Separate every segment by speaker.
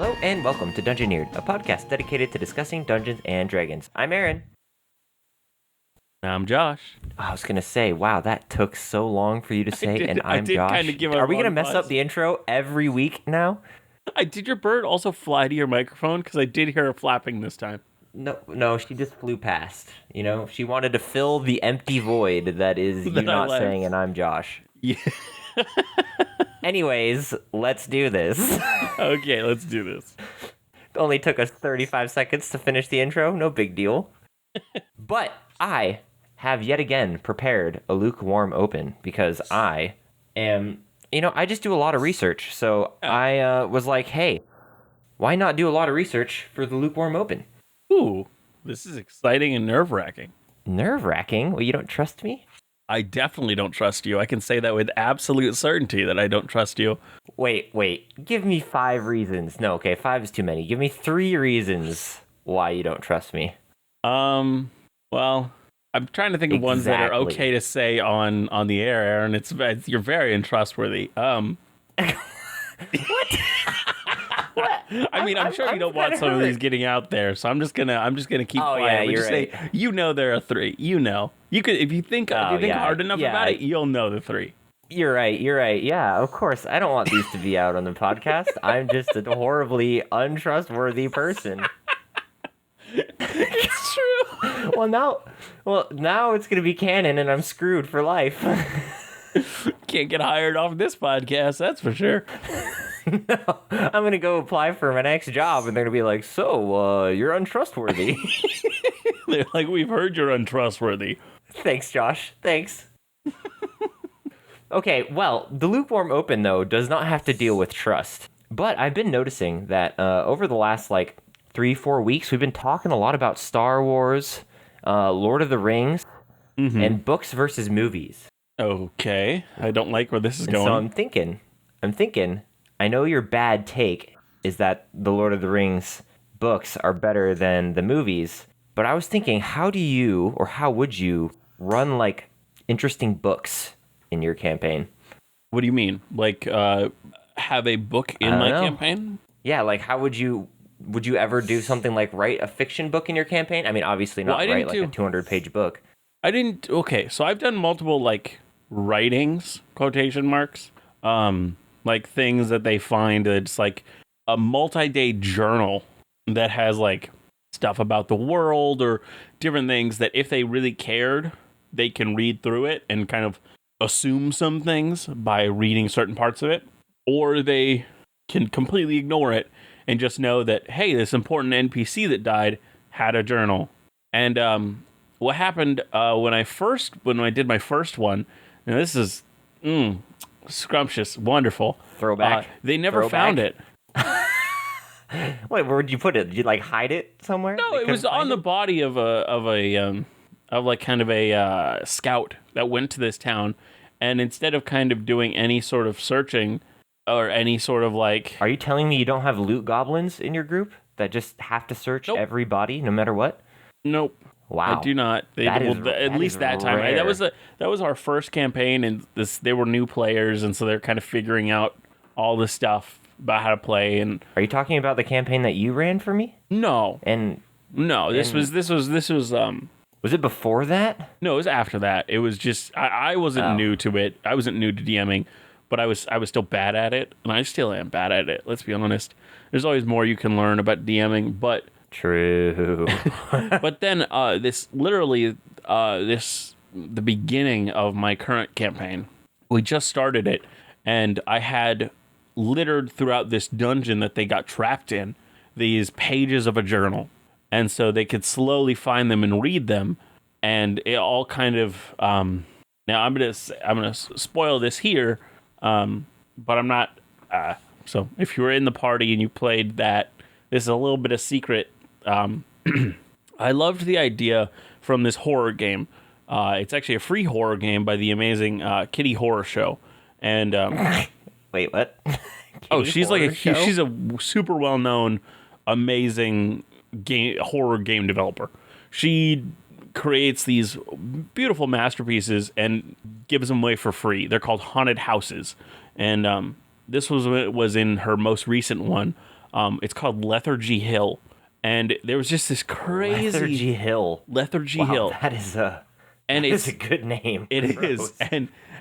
Speaker 1: Hello and welcome to Dungeoneered, a podcast dedicated to discussing Dungeons and Dragons. I'm Aaron.
Speaker 2: I'm Josh.
Speaker 1: I was gonna say, wow, that took so long for you to say, and I'm Josh.
Speaker 2: Kind of give
Speaker 1: Are we gonna
Speaker 2: long
Speaker 1: mess
Speaker 2: pause.
Speaker 1: up the intro every week now?
Speaker 2: Did your bird also fly to your microphone? Because I did hear her flapping this time.
Speaker 1: No, she just flew past. You know, she wanted to fill the empty void that is you not saying, and I'm Josh.
Speaker 2: Yeah.
Speaker 1: Anyways, let's do this.
Speaker 2: Okay, let's do this.
Speaker 1: It only took us 35 seconds to finish the intro. No big deal. But I have yet again prepared a lukewarm open because I am, I just do a lot of research. So I was like, hey, why not do a lot of research for the lukewarm open?
Speaker 2: Ooh, this is exciting and nerve-wracking.
Speaker 1: Nerve-wracking? Well, you don't trust me?
Speaker 2: I definitely don't trust you. I can say that with absolute certainty that I don't trust you.
Speaker 1: Wait. Give me 5 reasons. No, okay, 5 is too many. Give me 3 reasons why you don't trust me.
Speaker 2: Well, I'm trying to think of ones that are okay to say on the air, Aaron. You're very untrustworthy.
Speaker 1: What?
Speaker 2: I mean, I'm sure you don't want some of these getting out there, so I'm just gonna keep quiet.
Speaker 1: Yeah, you're
Speaker 2: right. Say, there are 3. You could, if you think hard enough about it, you'll know the 3.
Speaker 1: You're right. Yeah, of course. I don't want these to be out on the podcast. I'm just a horribly untrustworthy person.
Speaker 2: It's true.
Speaker 1: Now it's gonna be canon, and I'm screwed for life.
Speaker 2: Can't get hired off this podcast, that's for sure.
Speaker 1: No, I'm gonna go apply for my next job, and they're gonna be like, "So, you're untrustworthy."
Speaker 2: They're like, "We've heard you're untrustworthy."
Speaker 1: Thanks, Josh. Thanks. Okay, well, the lukewarm open though does not have to deal with trust, but I've been noticing that over the last 3-4 weeks, we've been talking a lot about Star Wars, Lord of the Rings, and books versus movies.
Speaker 2: Okay, I don't like where this is going.
Speaker 1: So I'm thinking, I know your bad take is that the Lord of the Rings books are better than the movies, but I was thinking, how would you run interesting books in your campaign?
Speaker 2: What do you mean? Have a book in my campaign?
Speaker 1: Yeah, how would you ever do something like write a fiction book in your campaign? I mean, obviously not write a 200-page book.
Speaker 2: Okay, so I've done multiple writings, quotation marks, things that they find that's a multi-day journal that has stuff about the world or different things that if they really cared, they can read through it and kind of assume some things by reading certain parts of it, or they can completely ignore it and just know that, hey, this important NPC that died had a journal. And what happened when I did my first one, and this is scrumptious, wonderful.
Speaker 1: Throwback.
Speaker 2: They never found it.
Speaker 1: Wait, where did you put it? Did you hide it somewhere?
Speaker 2: No, it was on the body of a scout that went to this town, and instead of kind of doing any sort of searching or any sort of
Speaker 1: Are you telling me you don't have loot goblins in your group that just have to search every body no matter what?
Speaker 2: Nope.
Speaker 1: Wow.
Speaker 2: I do not. At least that time. That was our first campaign, and they were new players, and so they're kind of figuring out all the stuff about how to play. And
Speaker 1: are you talking about the campaign that you ran for me?
Speaker 2: No. This was.
Speaker 1: Was it before that?
Speaker 2: No, it was after that. It was just I wasn't new to it. I wasn't new to DMing, but I was still bad at it, and I still am bad at it. Let's be honest. There's always more you can learn about DMing, but.
Speaker 1: True.
Speaker 2: But then the beginning of my current campaign, we just started it, and I had littered throughout this dungeon that they got trapped in these pages of a journal, and so they could slowly find them and read them, and it all kind of now I'm gonna spoil this here, but I'm not. So if you were in the party and you played that, this is a little bit of secret. I loved the idea from this horror game. It's actually a free horror game by the amazing Kitty Horror Show. And
Speaker 1: wait, what?
Speaker 2: she's she's a super well-known, amazing horror game developer. She creates these beautiful masterpieces and gives them away for free. They're called haunted houses, and this was in her most recent one. It's called Lethargy Hill. And there was just this crazy
Speaker 1: Lethargy Hill.
Speaker 2: Lethargy Hill.
Speaker 1: That is a a good name.
Speaker 2: It is.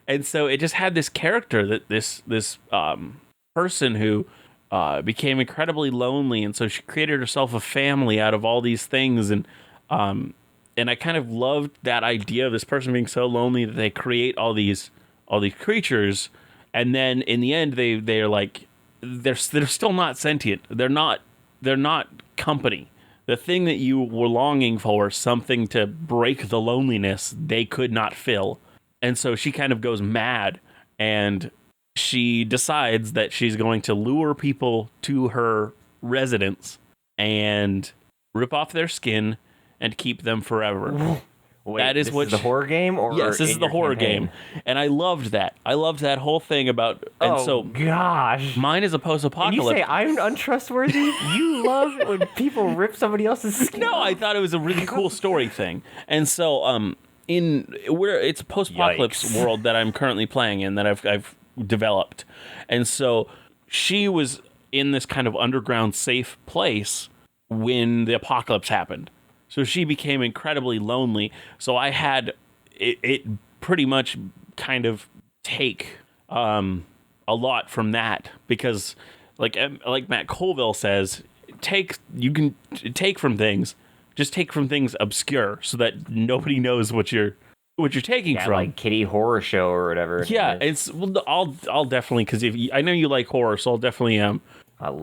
Speaker 2: And so it just had this character that this person who became incredibly lonely, and so she created herself a family out of all these things, and I kind of loved that idea of this person being so lonely that they create all these creatures, and then in the end they're like they're still not sentient. They're not company. The thing that you were longing for, something to break the loneliness, they could not fill. And so she kind of goes mad, and she decides that she's going to lure people to her residence and rip off their skin and keep them forever.
Speaker 1: Wait, that is the horror game? Or
Speaker 2: yes, this is the horror game. And I loved that. I loved that whole thing about... And so
Speaker 1: gosh.
Speaker 2: Mine is a post-apocalypse.
Speaker 1: And you say I'm untrustworthy? You love it when people rip somebody else's skin
Speaker 2: No,
Speaker 1: off?
Speaker 2: I thought it was a really cool story thing. And so it's a post-apocalypse world that I'm currently playing in, that I've developed. And so she was in this kind of underground safe place when the apocalypse happened. So she became incredibly lonely. So I had it pretty much kind of take a lot from that, because like Matt Colville says, you can take from things, just take from things obscure so that nobody knows what you're taking from.
Speaker 1: Like Kitty Horror Show or whatever.
Speaker 2: Yeah, I'll definitely, because I know you like horror, so I'll definitely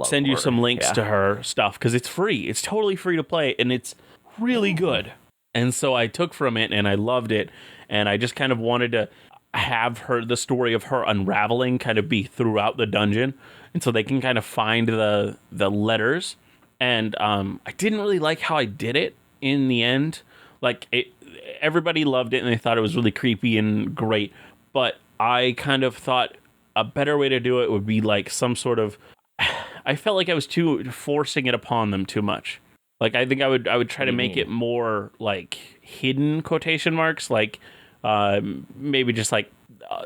Speaker 2: send you some links to her stuff, because it's free. It's totally free to play, and it's really good. And so I took from it and I loved it, and I just kind of wanted to have the story of her unraveling kind of be throughout the dungeon, and so they can kind of find the letters. And I didn't really like how I did it in the end. Like, everybody loved it and they thought it was really creepy and great, but I kind of thought a better way to do it would be like some sort of... I felt like I was forcing it upon them too much. Like, I think I would try to make it more like hidden quotation marks, like maybe just like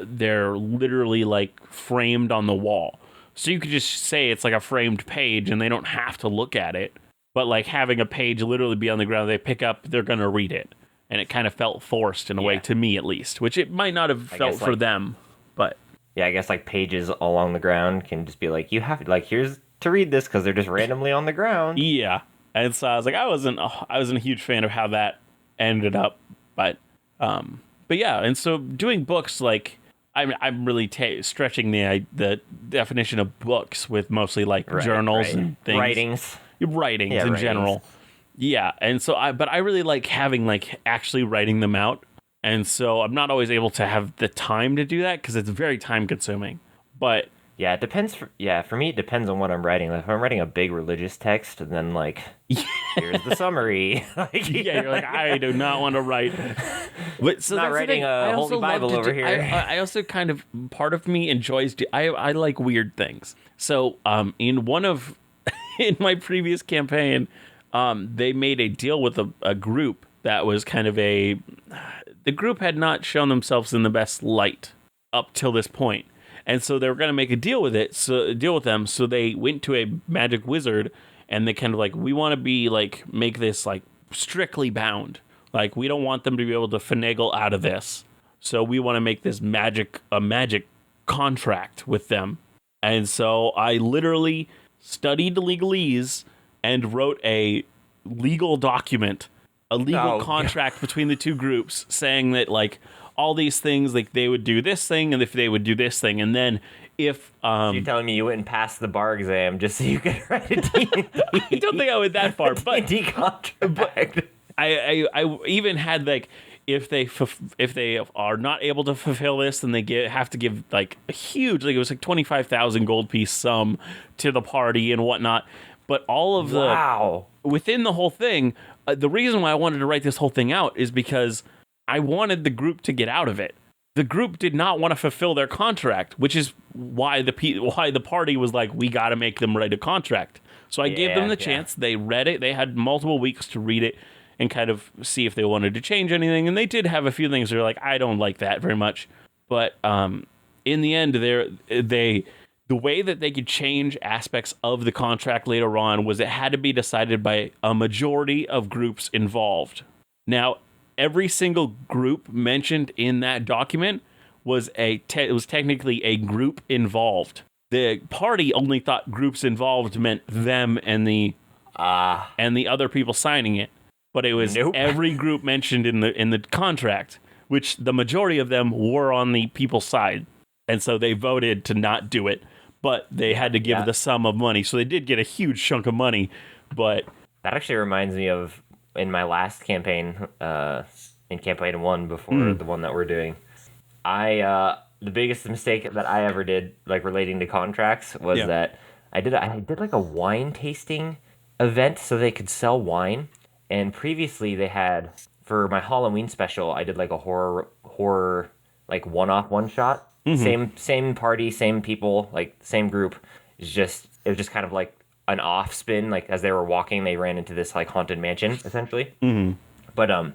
Speaker 2: they're literally like framed on the wall. So you could just say it's like a framed page and they don't have to look at it. But like having a page literally be on the ground, they pick up, they're going to read it. And it kind of felt forced in a way, to me at least, which it might not have felt for them, but...
Speaker 1: Yeah, I guess like pages along the ground can just be like, you have like, here's to read this, because they're just randomly on the ground.
Speaker 2: Yeah. And so I was like, I wasn't a huge fan of how that ended up, but yeah. And so doing books, like I'm really stretching the definition of books with mostly like journals and things, writings in general. Yeah, and so but I really like having like actually writing them out, and so I'm not always able to have the time to do that because it's very time consuming. But
Speaker 1: yeah, it depends. For me, it depends on what I'm writing. Like, if I'm writing a big religious text, then like, here's the summary.
Speaker 2: You're like, I do not want to write. But so
Speaker 1: not writing a Holy Bible over here.
Speaker 2: I also kind of, part of me enjoys. I like weird things. So in my previous campaign, they made a deal with a group that was kind of the group had not shown themselves in the best light up till this point. And so they were going to make a deal with them. So they went to a magic wizard, and they kind of like, we want to be like, make this like strictly bound. Like, we don't want them to be able to finagle out of this. So we want to make this a magic contract with them. And so I literally studied legalese and wrote a legal document, a legal contract between the two groups, saying that like, all these things, like they would do this thing, and if they would do this thing, and then if
Speaker 1: so you're telling me you wouldn't pass the bar exam just so you could write a D&D?
Speaker 2: I don't think I went that far, but
Speaker 1: D&D contract.
Speaker 2: But I even had like, if they are not able to fulfill this, then they have to give like a huge, like it was like 25,000 gold piece sum to the party and whatnot. But all of within the whole thing, the reason why I wanted to write this whole thing out is because I wanted the group to get out of it. The group did not want to fulfill their contract, which is why the party was like, we got to make them write a contract. So I gave them the chance. They read it. They had multiple weeks to read it and kind of see if they wanted to change anything. And they did have a few things that were like, I don't like that very much. But in the end, the The way that they could change aspects of the contract later on was it had to be decided by a majority of groups involved. Now, every single group mentioned in that document was it was technically a group involved. The party only thought groups involved meant them and the other people signing it, but it was every group mentioned in the contract, which the majority of them were on the people's side, and so they voted to not do it. But they had to give the sum of money, so they did get a huge chunk of money. But
Speaker 1: that actually reminds me of in my last campaign, in campaign 1 before the one that we're doing. The biggest mistake that I ever did, like relating to contracts, was that I did like a wine tasting event so they could sell wine. And previously they had, for my Halloween special, I did like a horror like one shot. Same party, same people, like same group. It was just kind of like an off spin. Like as they were walking, they ran into this like haunted mansion essentially. But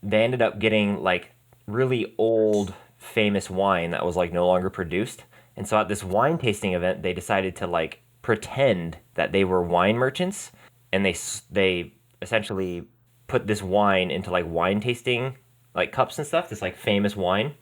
Speaker 1: they ended up getting like really old famous wine that was like no longer produced. And so at this wine tasting event, they decided to like pretend that they were wine merchants, and they essentially put this wine into like wine tasting like cups and stuff. This like famous wine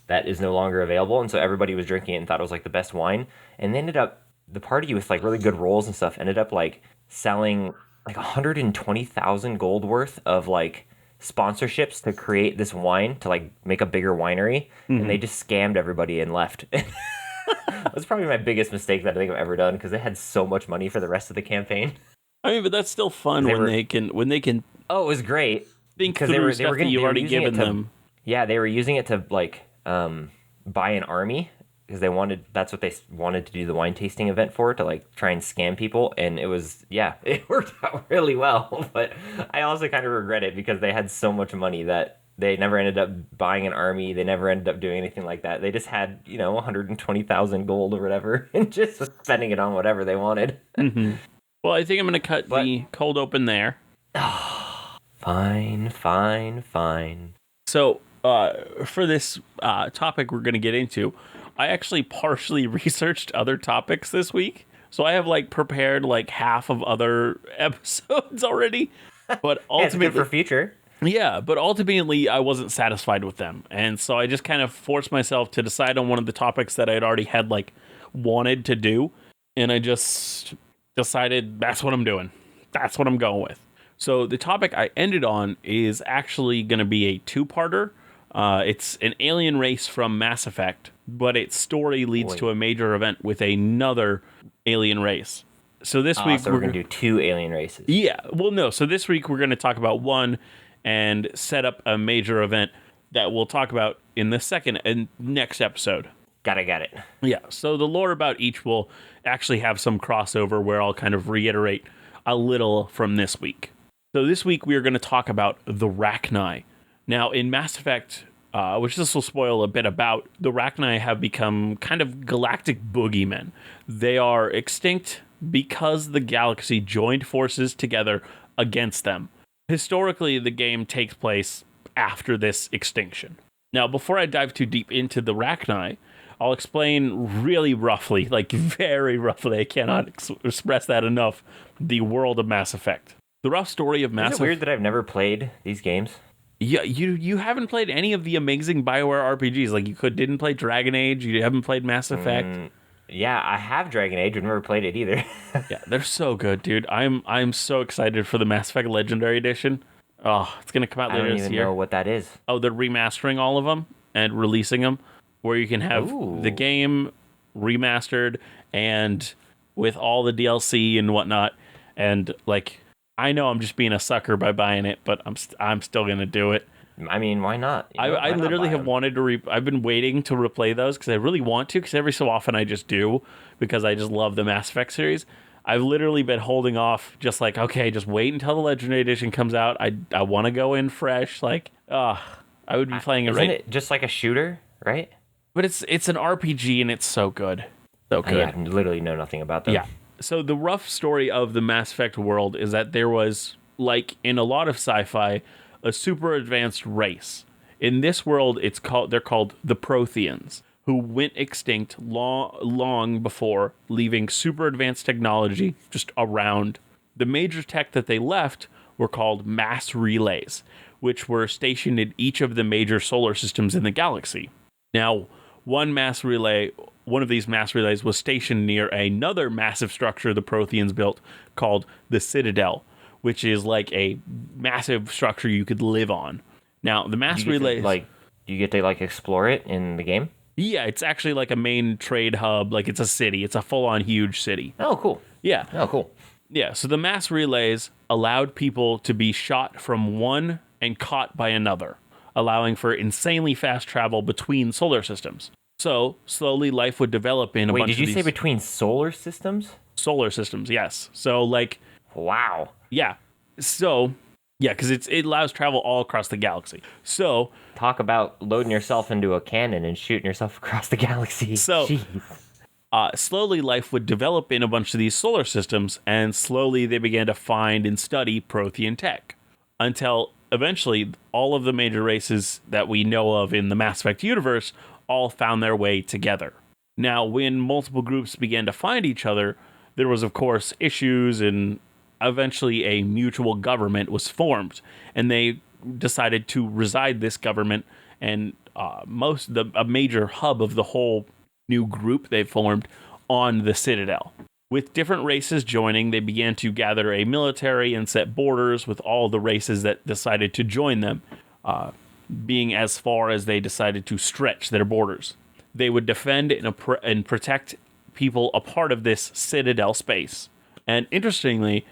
Speaker 1: that is no longer available, and so everybody was drinking it and thought it was like the best wine. And they ended up, the party with like really good rolls and stuff ended up like selling like 120,000 gold worth of like sponsorships to create this wine to like make a bigger winery, and they just scammed everybody and left. That's probably my biggest mistake that I think I've ever done, because they had so much money for the rest of the campaign.
Speaker 2: I mean, but that's still fun they can.
Speaker 1: Oh, it was great.
Speaker 2: Think through they were you've already given them.
Speaker 1: Yeah, they were using it to like buy an army, because that's what they wanted to do the wine tasting event for, to like try and scam people. And it worked out really well. But I also kind of regret it, because they had so much money that they never ended up buying an army. They never ended up doing anything like that. They just had 120,000 gold or whatever, and just was spending it on whatever they wanted.
Speaker 2: Well, I think I'm going to cut the cold open there.
Speaker 1: Fine.
Speaker 2: So for this topic we're going to get into, I actually partially researched other topics this week. So I have like prepared like half of other episodes already. But ultimately,
Speaker 1: it's good for future.
Speaker 2: Yeah, but ultimately I wasn't satisfied with them. And so I just kind of forced myself to decide on one of the topics that I'd already had like wanted to do. And I just decided that's what I'm doing. That's what I'm going with. So the topic I ended on is actually going to be a two-parter. It's an alien race from Mass Effect, but its story leads to a major event with another alien race. So this week
Speaker 1: we're going to do two alien races.
Speaker 2: Yeah. Well, no. So this week we're going to talk about one and set up a major event that we'll talk about in the second and next episode.
Speaker 1: Got it.
Speaker 2: Yeah. So the lore about each will actually have some crossover where I'll kind of reiterate a little from this week. So this week we are going to talk about the Rachni. Now in Mass Effect, which this will spoil a bit about, the Rachni have become kind of galactic boogeymen. They are extinct because the galaxy joined forces together against them. Historically, the game takes place after this extinction. Now, before I dive too deep into the Rachni, I'll explain really roughly, like very roughly, I cannot express that enough, the world of Mass Effect. The rough story of Mass Effect...
Speaker 1: Is it weird that I've never played these games?
Speaker 2: Yeah, you haven't played any of the amazing BioWare RPGs. Like, you didn't play Dragon Age, you haven't played Mass Effect.
Speaker 1: Yeah, I have Dragon Age. I've never played it either.
Speaker 2: Yeah, they're so good, dude. I'm so excited for the Mass Effect Legendary Edition. Oh, it's going to come out later this year.
Speaker 1: I don't even know what that is.
Speaker 2: Oh, they're remastering all of them and releasing them, where you can have the game remastered and with all the DLC and whatnot. And, like, I know I'm just being a sucker by buying it, but I'm still going to do it.
Speaker 1: I mean, why not?
Speaker 2: I literally have wanted to I've been waiting to replay those because I really want to, because every so often I just do, because I just love the Mass Effect series. I've literally been holding off, just like, okay, just wait until the Legendary Edition comes out. I want to go in fresh. Like, I would be playing it
Speaker 1: Isn't it just like a shooter, right?
Speaker 2: But it's an RPG and it's so good. So good.
Speaker 1: I literally know nothing about them.
Speaker 2: Yeah. So the rough story of the Mass Effect world is that there was, like in a lot of sci-fi, a super advanced race. In this world, they're called the Protheans. who went extinct long before, leaving super advanced technology just around. The major tech that they left were called mass relays, which were stationed in each of the major solar systems in the galaxy. Now, one of these mass relays was stationed near another massive structure the Protheans built called the Citadel, which is like a massive structure you could live on. Now, the mass relays...
Speaker 1: Do you get to explore it in the game?
Speaker 2: Yeah, it's actually like a main trade hub. Like, it's a city. It's a full-on huge city.
Speaker 1: Oh, cool.
Speaker 2: Yeah.
Speaker 1: Oh, cool.
Speaker 2: Yeah, so the mass relays allowed people to be shot from one and caught by another, allowing for insanely fast travel between solar systems. So, slowly life would develop in a bunch of these...
Speaker 1: Wait, did you say between solar systems?
Speaker 2: Solar systems, yes. So,
Speaker 1: Wow.
Speaker 2: Yeah. So, yeah, because it allows travel all across the galaxy. So...
Speaker 1: Talk about loading yourself into a cannon and shooting yourself across the galaxy.
Speaker 2: So... slowly life would develop in a bunch of these solar systems, and slowly they began to find and study Prothean tech. Until eventually, all of the major races that we know of in the Mass Effect universe all found their way together. Now, when multiple groups began to find each other, there was, of course, issues, and eventually a mutual government was formed, and they decided to reside this government, and a major hub of the whole new group they formed on the Citadel. With different races joining, they began to gather a military and set borders with all the races that decided to join them, being as far as they decided to stretch their borders. They would defend and protect people a part of this Citadel space. And interestingly,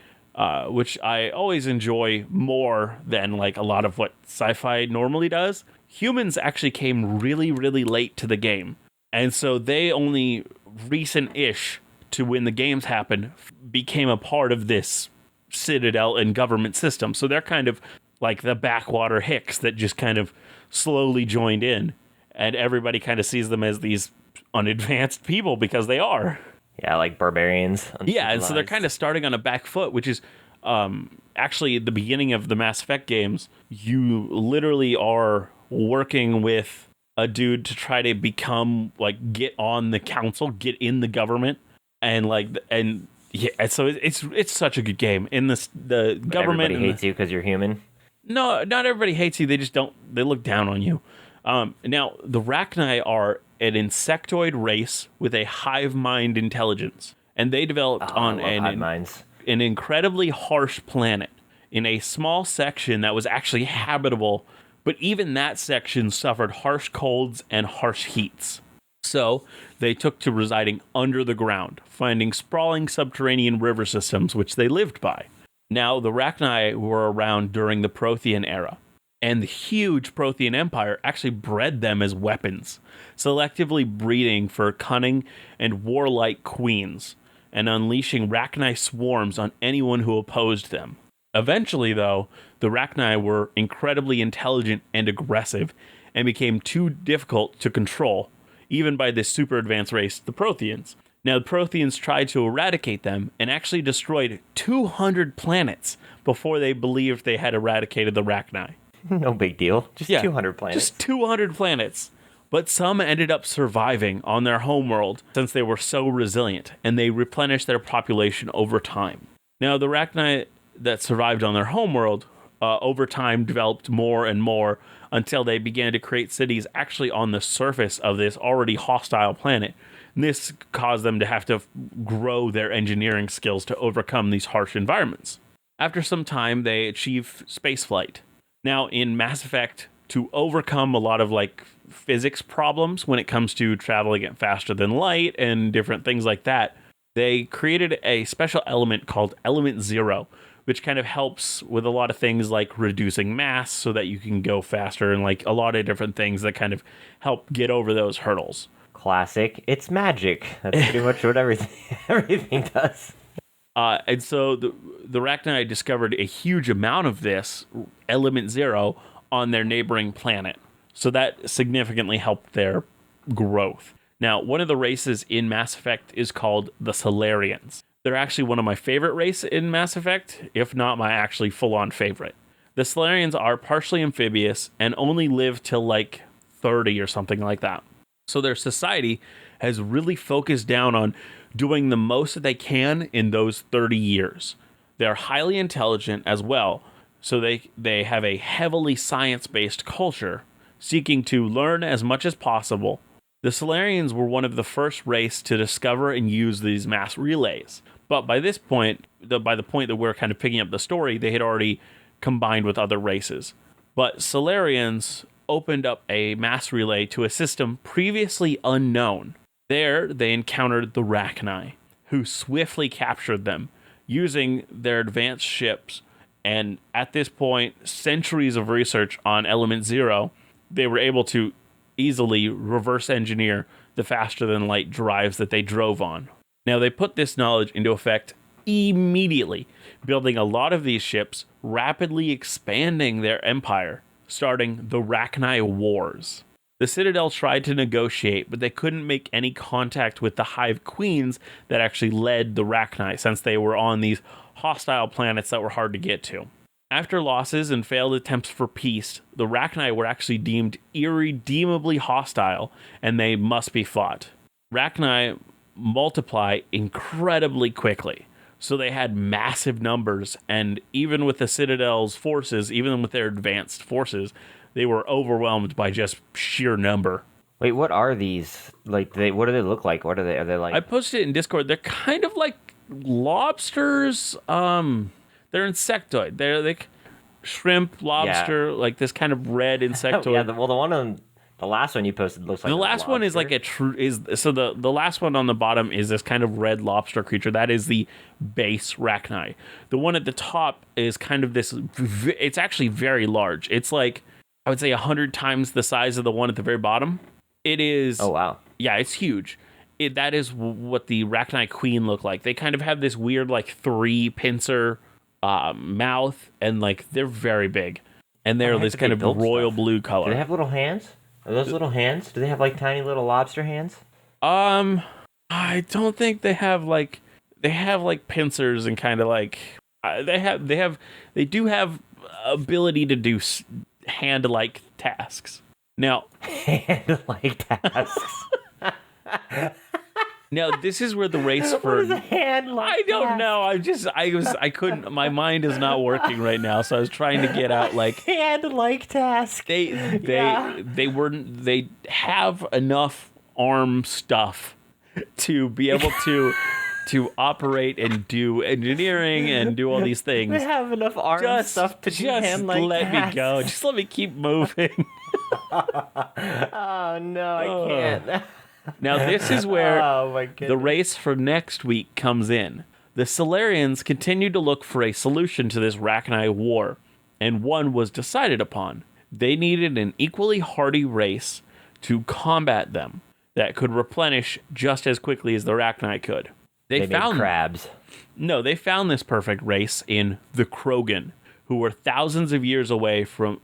Speaker 2: which I always enjoy more than a lot of what sci-fi normally does, humans actually came really, really late to the game. And so they only recent-ish to when the games happened became a part of this Citadel and government system. So they're kind of like the backwater hicks that just kind of slowly joined in. And everybody kind of sees them as these unadvanced people because they are.
Speaker 1: Yeah, like barbarians.
Speaker 2: Yeah, and so they're kind of starting on a back foot, which is actually at the beginning of the Mass Effect games, you literally are working with a dude to try to become, get on the council, get in the government, and so it's such a good game. In the government,
Speaker 1: everybody hates you because you're human.
Speaker 2: No, not everybody hates you. They just don't. They look down on you. Now, the Rachni are an insectoid race with a hive mind intelligence, and they developed on an incredibly harsh planet in a small section that was actually habitable, but even that section suffered harsh colds and harsh heats. So they took to residing under the ground, finding sprawling subterranean river systems which they lived by. Now, the Rachni were around during the Prothean era, and the huge Prothean Empire actually bred them as weapons, selectively breeding for cunning and warlike queens, and unleashing Rachni swarms on anyone who opposed them. Eventually, though, the Rachni were incredibly intelligent and aggressive, and became too difficult to control, even by this super advanced race, the Protheans. Now, the Protheans tried to eradicate them, and actually destroyed 200 planets before they believed they had eradicated the Rachni.
Speaker 1: No big deal. Just 200 planets.
Speaker 2: Just 200 planets. But some ended up surviving on their homeworld since they were so resilient, and they replenished their population over time. Now, the Rachni that survived on their homeworld over time developed more and more until they began to create cities actually on the surface of this already hostile planet. And this caused them to have to grow their engineering skills to overcome these harsh environments. After some time, they achieved spaceflight. Now, in Mass Effect, to overcome a lot of physics problems when it comes to traveling at faster than light and different things like that, they created a special element called Element Zero, which kind of helps with a lot of things like reducing mass so that you can go faster, and a lot of different things that kind of help get over those hurdles.
Speaker 1: Classic. It's magic. That's pretty much what everything does.
Speaker 2: And so the Rachni discovered a huge amount of this Element Zero on their neighboring planet. So that significantly helped their growth. Now, one of the races in Mass Effect is called the Solarians. They're actually one of my favorite races in Mass Effect, if not my actually full-on favorite. The Solarians are partially amphibious and only live till 30 or something like that. So their society has really focused down on doing the most that they can in those 30 years. They're highly intelligent as well, so they have a heavily science-based culture, seeking to learn as much as possible. The Solarians were one of the first race to discover and use these mass relays. But by this point, by the point that we're kind of picking up the story, they had already combined with other races. But Solarians opened up a mass relay to a system previously unknown. There, they encountered the Rachni, who swiftly captured them, using their advanced ships. And at this point, centuries of research on Element Zero, they were able to easily reverse engineer the faster-than-light drives that they drove on. Now, they put this knowledge into effect immediately, building a lot of these ships, rapidly expanding their empire, starting the Rachni Wars. The Citadel tried to negotiate, but they couldn't make any contact with the Hive Queens that actually led the Rachni, since they were on these hostile planets that were hard to get to. After losses and failed attempts for peace, the Rachni were actually deemed irredeemably hostile, and they must be fought. Rachni multiply incredibly quickly, so they had massive numbers, and even with the Citadel's forces, even with their advanced forces, they were overwhelmed by just sheer number.
Speaker 1: Wait, what are these? Like, what do they look like? What are they? Are they like?
Speaker 2: I posted it in Discord. They're kind of like lobsters. They're insectoid. They're like shrimp, lobster, like this kind of red insectoid.
Speaker 1: Yeah, the one on the last one you posted looks like
Speaker 2: the last one is like the last one on the bottom is this kind of red lobster creature. That is the base Rachni. The one at the top is kind of this. It's actually very large. It's like, I would say 100 times the size of the one at the very bottom. It is.
Speaker 1: Oh wow.
Speaker 2: Yeah, it's huge. That is what the Rachni Queen look like. They kind of have this weird like 3 pincer mouth, and like they're very big, and they're this kind of royal blue color.
Speaker 1: Do they have little hands? Are those little hands? Do they have like tiny little lobster hands?
Speaker 2: I don't think they have like pincers and kind of like they do have ability to do hand-like tasks. Now,
Speaker 1: hand-like tasks.
Speaker 2: Now, this is where the race for...
Speaker 1: What is a hand-like
Speaker 2: I don't know. I couldn't... My mind is not working right now, so I was trying to get out, like...
Speaker 1: Hand-like task.
Speaker 2: They have enough arm stuff to be able to operate and do engineering and do all these things.
Speaker 1: They have enough arm stuff to do hand-like tasks.
Speaker 2: Just let me go. Just let me keep moving.
Speaker 1: Oh, no, I can't.
Speaker 2: Now, this is where the race for next week comes in. The Solarians continued to look for a solution to this Rachni war, and one was decided upon. They needed an equally hardy race to combat them that could replenish just as quickly as the Rachni could.
Speaker 1: They found crabs.
Speaker 2: No, they found this perfect race in the Krogan, who were thousands of years away from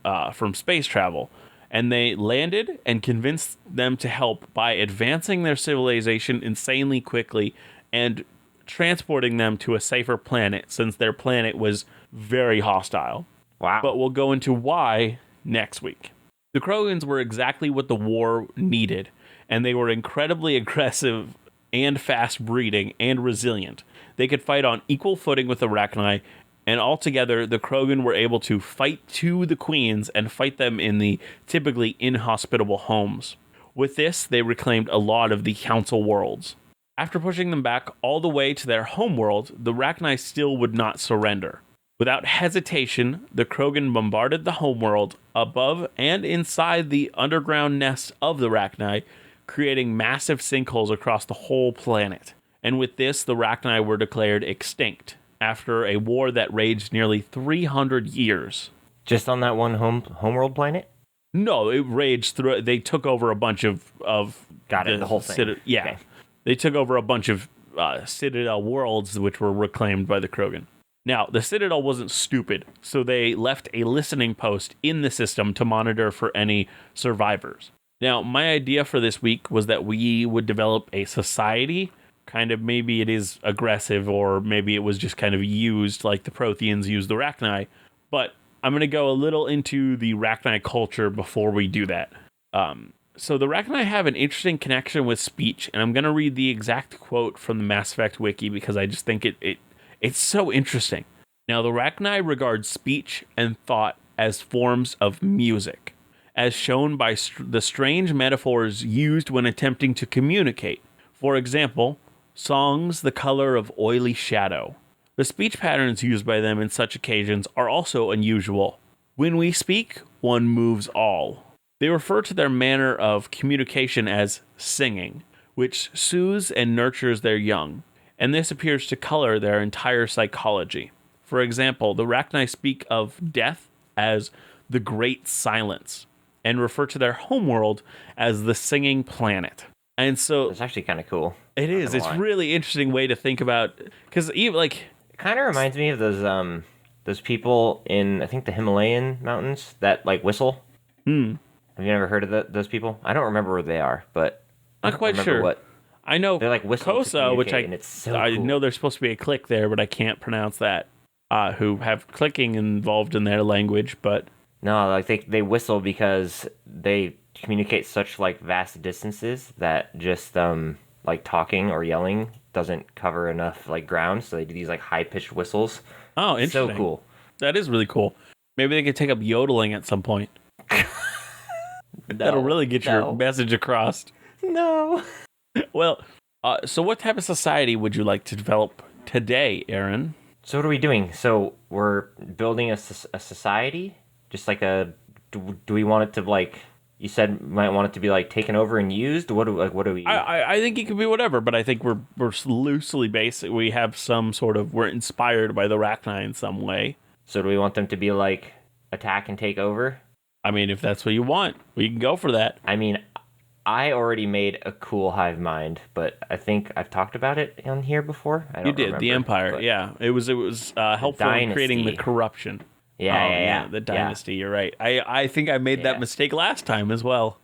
Speaker 2: space travel. And they landed and convinced them to help by advancing their civilization insanely quickly and transporting them to a safer planet, since their planet was very hostile.
Speaker 1: Wow.
Speaker 2: But we'll go into why next week. The Krogans were exactly what the war needed, and they were incredibly aggressive and fast breeding and resilient. They could fight on equal footing with the Rachni, and altogether, the Krogan were able to fight to the queens and fight them in the typically inhospitable homes. With this, they reclaimed a lot of the council worlds. After pushing them back all the way to their homeworld, the Rachni still would not surrender. Without hesitation, the Krogan bombarded the homeworld above and inside the underground nests of the Rachni, creating massive sinkholes across the whole planet. And with this, the Rachni were declared extinct, after a war that raged nearly 300 years.
Speaker 1: Just on that one homeworld planet?
Speaker 2: No, it raged through. They took over a bunch of
Speaker 1: Got it, the whole thing.
Speaker 2: Yeah.
Speaker 1: Okay.
Speaker 2: They took over a bunch of Citadel worlds, which were reclaimed by the Krogan. Now, the Citadel wasn't stupid, so they left a listening post in the system to monitor for any survivors. Now, my idea for this week was that we would develop a society. Kind of, maybe it is aggressive, or maybe it was just kind of used like the Protheans used the Rachni. But I'm going to go a little into the Rachni culture before we do that. So the Rachni have an interesting connection with speech, and I'm going to read the exact quote from the Mass Effect wiki because I just think it's so interesting. Now, the Rachni regard speech and thought as forms of music, as shown by the strange metaphors used when attempting to communicate. For example, songs the color of oily shadow. The speech patterns used by them in such occasions are also unusual. When we speak, one moves all. They refer to their manner of communication as singing, which soothes and nurtures their young, and this appears to color their entire psychology. For example, the Rachni speak of death as the Great Silence, and refer to their homeworld as the Singing Planet. And so
Speaker 1: It's actually kind of cool.
Speaker 2: it is. It's a really interesting way to think about, because even like
Speaker 1: It kind of reminds me of those people in, I think, the Himalayan mountains that like whistle. Have you ever heard of those people? I don't remember where they are, but I
Speaker 2: not
Speaker 1: don't
Speaker 2: quite
Speaker 1: remember
Speaker 2: sure.
Speaker 1: what.
Speaker 2: I know
Speaker 1: They're like whistling to
Speaker 2: Kosa, which
Speaker 1: communicate, and it's so
Speaker 2: I
Speaker 1: cool.
Speaker 2: know there's supposed to be a click there, but I can't pronounce that. Who have clicking involved in their language, but
Speaker 1: No, like they whistle because they communicate such like vast distances that just like talking or yelling doesn't cover enough like ground, so they do these like high pitched whistles.
Speaker 2: oh, interesting.
Speaker 1: So cool.
Speaker 2: That is really cool. Maybe they could take up yodeling at some point. That'll really get your message across.
Speaker 1: No.
Speaker 2: Well, so what type of society would you like to develop today, Aaron?
Speaker 1: So what are we doing? So we're building a society, just like a. Do we want it to like? You said we might want it to be like taken over and used. What do we?
Speaker 2: I think it could be whatever, but I think we're loosely based. We have some sort of, we're inspired by the Rachni in some way.
Speaker 1: So do we want them to be like attack and take over?
Speaker 2: I mean, if that's what you want, we can go for that.
Speaker 1: I mean, I already made a cool hive mind, but I think I've talked about it on here before. I don't
Speaker 2: You did
Speaker 1: remember,
Speaker 2: the Empire,
Speaker 1: but-
Speaker 2: yeah. It was helpful in creating the
Speaker 1: Dynasty.
Speaker 2: corruption.
Speaker 1: Yeah.
Speaker 2: The dynasty. You're right. I think I made that mistake last time as well.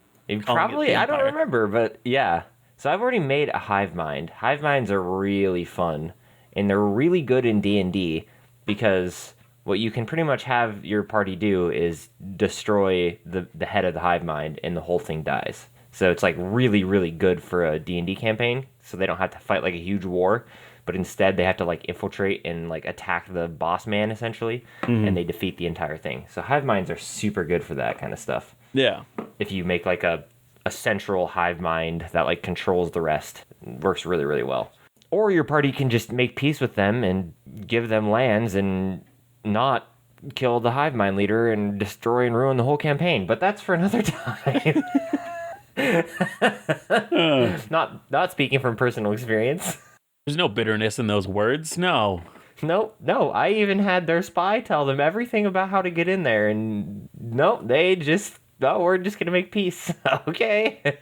Speaker 1: Probably, I don't
Speaker 2: Empire.
Speaker 1: remember, but yeah. So I've already made a hive mind. Hive minds are really fun, and they're really good in D&D because what you can pretty much have your party do is destroy the head of the hive mind, and the whole thing dies. So it's like really, really good for a D&D campaign, so they don't have to fight like a huge war, but instead they have to like infiltrate and like attack the boss man essentially, and they defeat the entire thing. So hive minds are super good for that kind of stuff.
Speaker 2: Yeah.
Speaker 1: If you make like a central hive mind that like controls the rest, it works really, really well. Or your party can just make peace with them and give them lands and not kill the hive mind leader and destroy and ruin the whole campaign. But that's for another time. Not speaking from personal experience.
Speaker 2: There's no bitterness in those words. No.
Speaker 1: No. I even had their spy tell them everything about how to get in there, and no, we're just gonna make peace. Okay.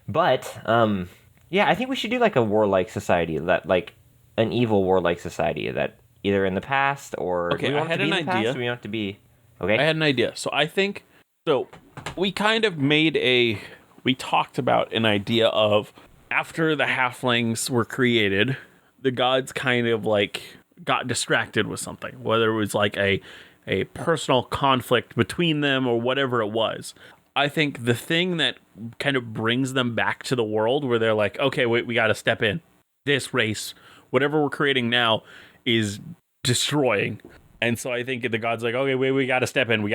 Speaker 1: But yeah, I think we should do like a warlike society, that like an evil warlike society that either in the past or
Speaker 2: Okay,
Speaker 1: do we want
Speaker 2: I had
Speaker 1: it to be
Speaker 2: an
Speaker 1: in the past,
Speaker 2: idea.
Speaker 1: or we want it to be okay.
Speaker 2: I had an idea. So I think, we kind of we talked about an idea of after the halflings were created, the gods kind of like got distracted with something, whether it was like a personal conflict between them or whatever it was. I think the thing that kind of brings them back to the world where they're like, okay, wait, we got to step in. This race, whatever we're creating now, is destroying. And so I think the gods like, okay, wait, we got to step in.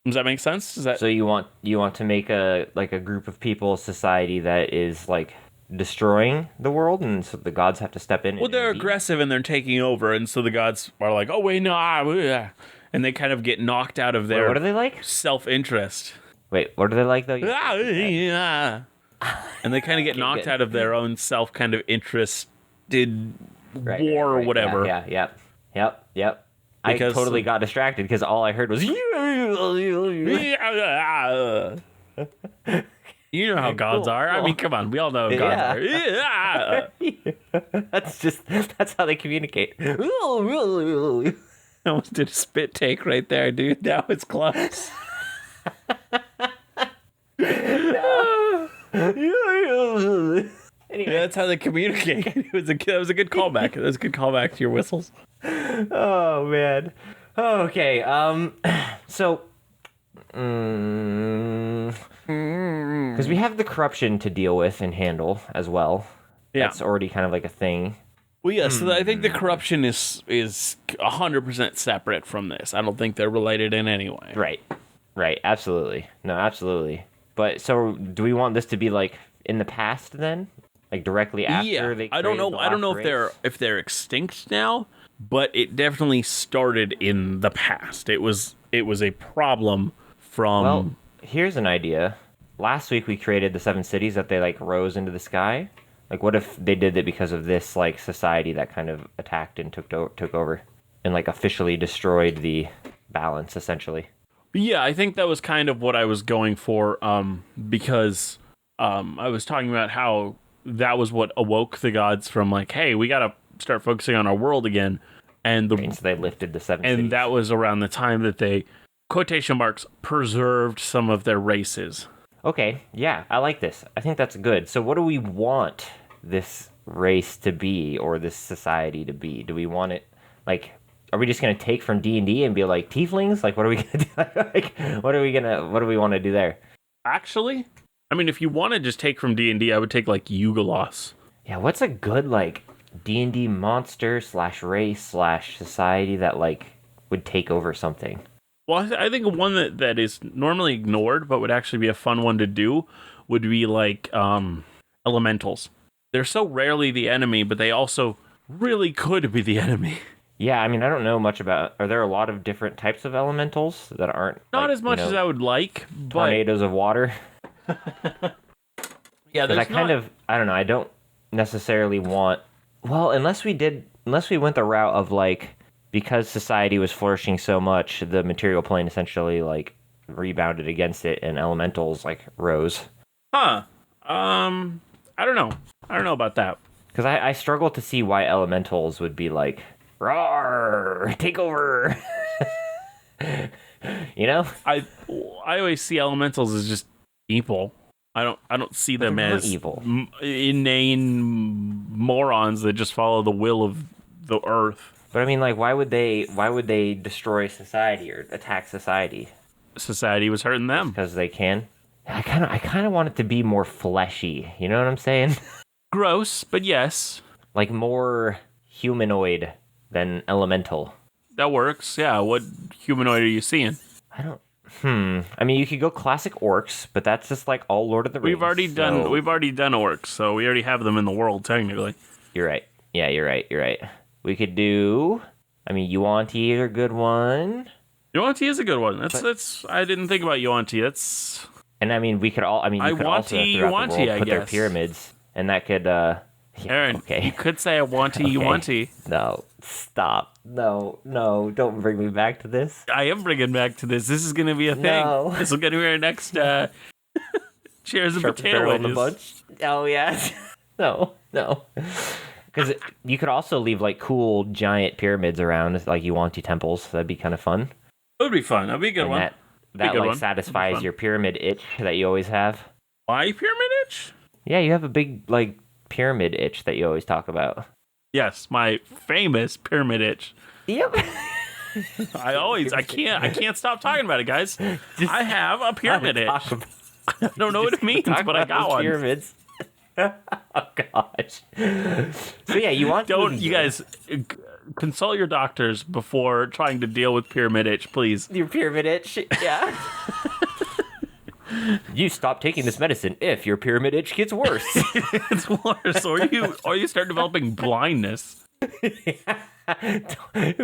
Speaker 2: Does that make sense?
Speaker 1: So you want to make a group of people, society that is like destroying the world, and so the gods have to step in.
Speaker 2: Well, they're aggressive and they're taking over, and so the gods are like, oh wait, no, and they kind of get knocked out of their
Speaker 1: What are they like?
Speaker 2: self-interest.
Speaker 1: Wait, what are they like though?
Speaker 2: And they kind of get knocked
Speaker 1: good.
Speaker 2: out of their own self kind of interested war or
Speaker 1: Right.
Speaker 2: whatever.
Speaker 1: Yep.
Speaker 2: Because-
Speaker 1: I totally got distracted because all I heard was.
Speaker 2: You know how gods
Speaker 1: Cool,
Speaker 2: are. I
Speaker 1: cool.
Speaker 2: mean, come on. We all know how gods are.
Speaker 1: That's how they communicate.
Speaker 2: I almost did a spit take right there, dude. Now it's close.
Speaker 1: Anyway,
Speaker 2: Yeah, that's how they communicate. That was a good callback. That was a good callback to your whistles.
Speaker 1: oh man. Okay. So Because we have the corruption to deal with and handle as well.
Speaker 2: Yeah.
Speaker 1: That's already kind of like a thing.
Speaker 2: Well, yes, I think the corruption is 100% separate from this. I don't think they're related in any way.
Speaker 1: Right. Absolutely. No, absolutely. But so, do we want this to be like in the past then, like directly after they?
Speaker 2: I don't know.
Speaker 1: created the
Speaker 2: I don't know
Speaker 1: last
Speaker 2: if they're extinct now, but it definitely started in the past. It was a problem from.
Speaker 1: Well, here's an idea. Last week we created the 7 cities that they like rose into the sky. Like, what if they did it because of this like society that kind of attacked and took over and like officially destroyed the balance essentially?
Speaker 2: Yeah, I think that was kind of what I was going for, because I was talking about how that was what awoke the gods from like, hey, we gotta start focusing on our world again, and
Speaker 1: So they lifted the 7
Speaker 2: and
Speaker 1: cities.
Speaker 2: that was around the time that they, quotation marks, preserved some of their races.
Speaker 1: Okay, yeah, I like this. I think that's good. So what do we want this race to be or this society to be? Do we want it like are we just going to take from D&D and be like tieflings? Like what are we going to do? Like what do we want to do there?
Speaker 2: Actually, I mean, if you want to just take from D&D, I would take like Yugalos.
Speaker 1: Yeah, what's a good like D&D monster /race /society that like would take over something?
Speaker 2: Well, I think one that is normally ignored, but would actually be a fun one to do, would be like elementals. They're so rarely the enemy, but they also really could be the enemy.
Speaker 1: Yeah, I mean, I don't know much about. Are there a lot of different types of elementals that aren't
Speaker 2: not as much as I would like? But
Speaker 1: tornadoes of water.
Speaker 2: Yeah, there's
Speaker 1: I don't know. I don't necessarily want. Well, unless we went the route of like. Because society was flourishing so much, the material plane essentially like rebounded against it, and elementals like rose.
Speaker 2: Huh? I don't know. I don't know about that.
Speaker 1: Because I struggle to see why elementals would be like, "Roar, take over." You know?
Speaker 2: I always see elementals as just evil. I don't see them as
Speaker 1: evil,
Speaker 2: inane morons that just follow the will of the earth.
Speaker 1: But I mean, like, why would they destroy society or attack society?
Speaker 2: Society was hurting them
Speaker 1: because they can. I kind of want it to be more fleshy. You know what I'm saying?
Speaker 2: Gross, but yes.
Speaker 1: Like more humanoid than elemental.
Speaker 2: That works. Yeah. What humanoid are you seeing?
Speaker 1: I don't. I mean, you could go classic orcs, but that's just like all Lord of the Rings.
Speaker 2: We've already done orcs, so we already have them in the world technically.
Speaker 1: You're right. Yeah, you're right. We could do. I mean, Yuan-Ti is a good one.
Speaker 2: Yuan-Ti is a good one. That's. I didn't think about Yuan-Ti. That's.
Speaker 1: And I mean, we could all. I mean, you could also throughout the world put their pyramids, and that could. Yeah,
Speaker 2: Aaron,
Speaker 1: okay.
Speaker 2: You could say I want
Speaker 1: Okay.
Speaker 2: Yuan-Ti.
Speaker 1: No, stop. No, don't bring me back to this.
Speaker 2: I am bringing back to this. This is going to be a thing.
Speaker 1: No.
Speaker 2: This will get to be our next chairs and potato
Speaker 1: on the bunch. Oh yeah. No. Because you could also leave like cool giant pyramids around, like Yuan-Ti temples. That'd be kind of fun.
Speaker 2: It would be fun. That'd be a good one.
Speaker 1: That like satisfies your pyramid itch that you always have.
Speaker 2: My pyramid itch?
Speaker 1: Yeah, you have a big like pyramid itch that you always talk about.
Speaker 2: Yes, my famous pyramid itch.
Speaker 1: Yep.
Speaker 2: I can't stop talking about it, guys. I have a pyramid itch. I don't know what it means, but I got one.
Speaker 1: Pyramids. Oh gosh. So yeah,
Speaker 2: you guys consult your doctors before trying to deal with pyramid itch, please.
Speaker 1: Your pyramid itch, yeah. You stop taking this medicine if your pyramid itch gets worse.
Speaker 2: It's worse, or you start developing blindness.
Speaker 1: Who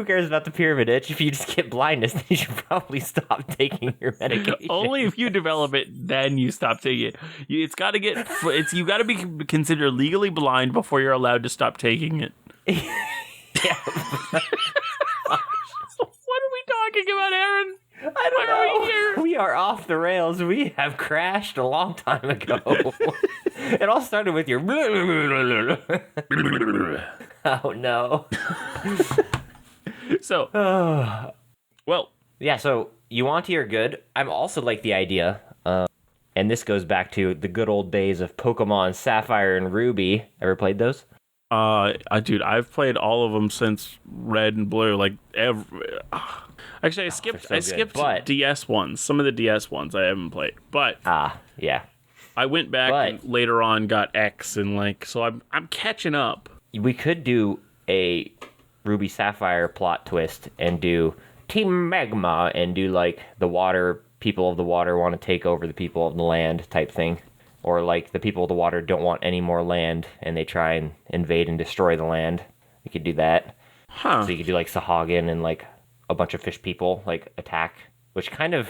Speaker 1: cares about the pyramid itch? If you just get blindness, then you should probably stop taking your medication.
Speaker 2: Only if you develop it, then you stop taking it. You got to be considered legally blind before you're allowed to stop taking it.
Speaker 1: Yeah.
Speaker 2: What are we talking about, Aaron?
Speaker 1: I don't know. We are off the rails. We have crashed a long time ago. It all started with your. Oh no.
Speaker 2: So. Well.
Speaker 1: Yeah. So Yuan-Ti are good. I'm also like the idea, and this goes back to the good old days of Pokemon Sapphire and Ruby. Ever played those?
Speaker 2: Dude, I've played all of them since Red and Blue. Like actually,
Speaker 1: so
Speaker 2: I
Speaker 1: good,
Speaker 2: skipped
Speaker 1: but
Speaker 2: DS ones. Some of the DS ones I haven't played, but
Speaker 1: yeah,
Speaker 2: I went back
Speaker 1: but
Speaker 2: and later on got X and like, so I'm catching up.
Speaker 1: we could do a Ruby Sapphire plot twist and do Team Magma and do like the water people of the water want to take over the people of the land type thing. Or like the people of the water don't want any more land and they try and invade and destroy the land. We could do that.
Speaker 2: Huh?
Speaker 1: So you could do like Sahagin and like a bunch of fish people like attack, which kind of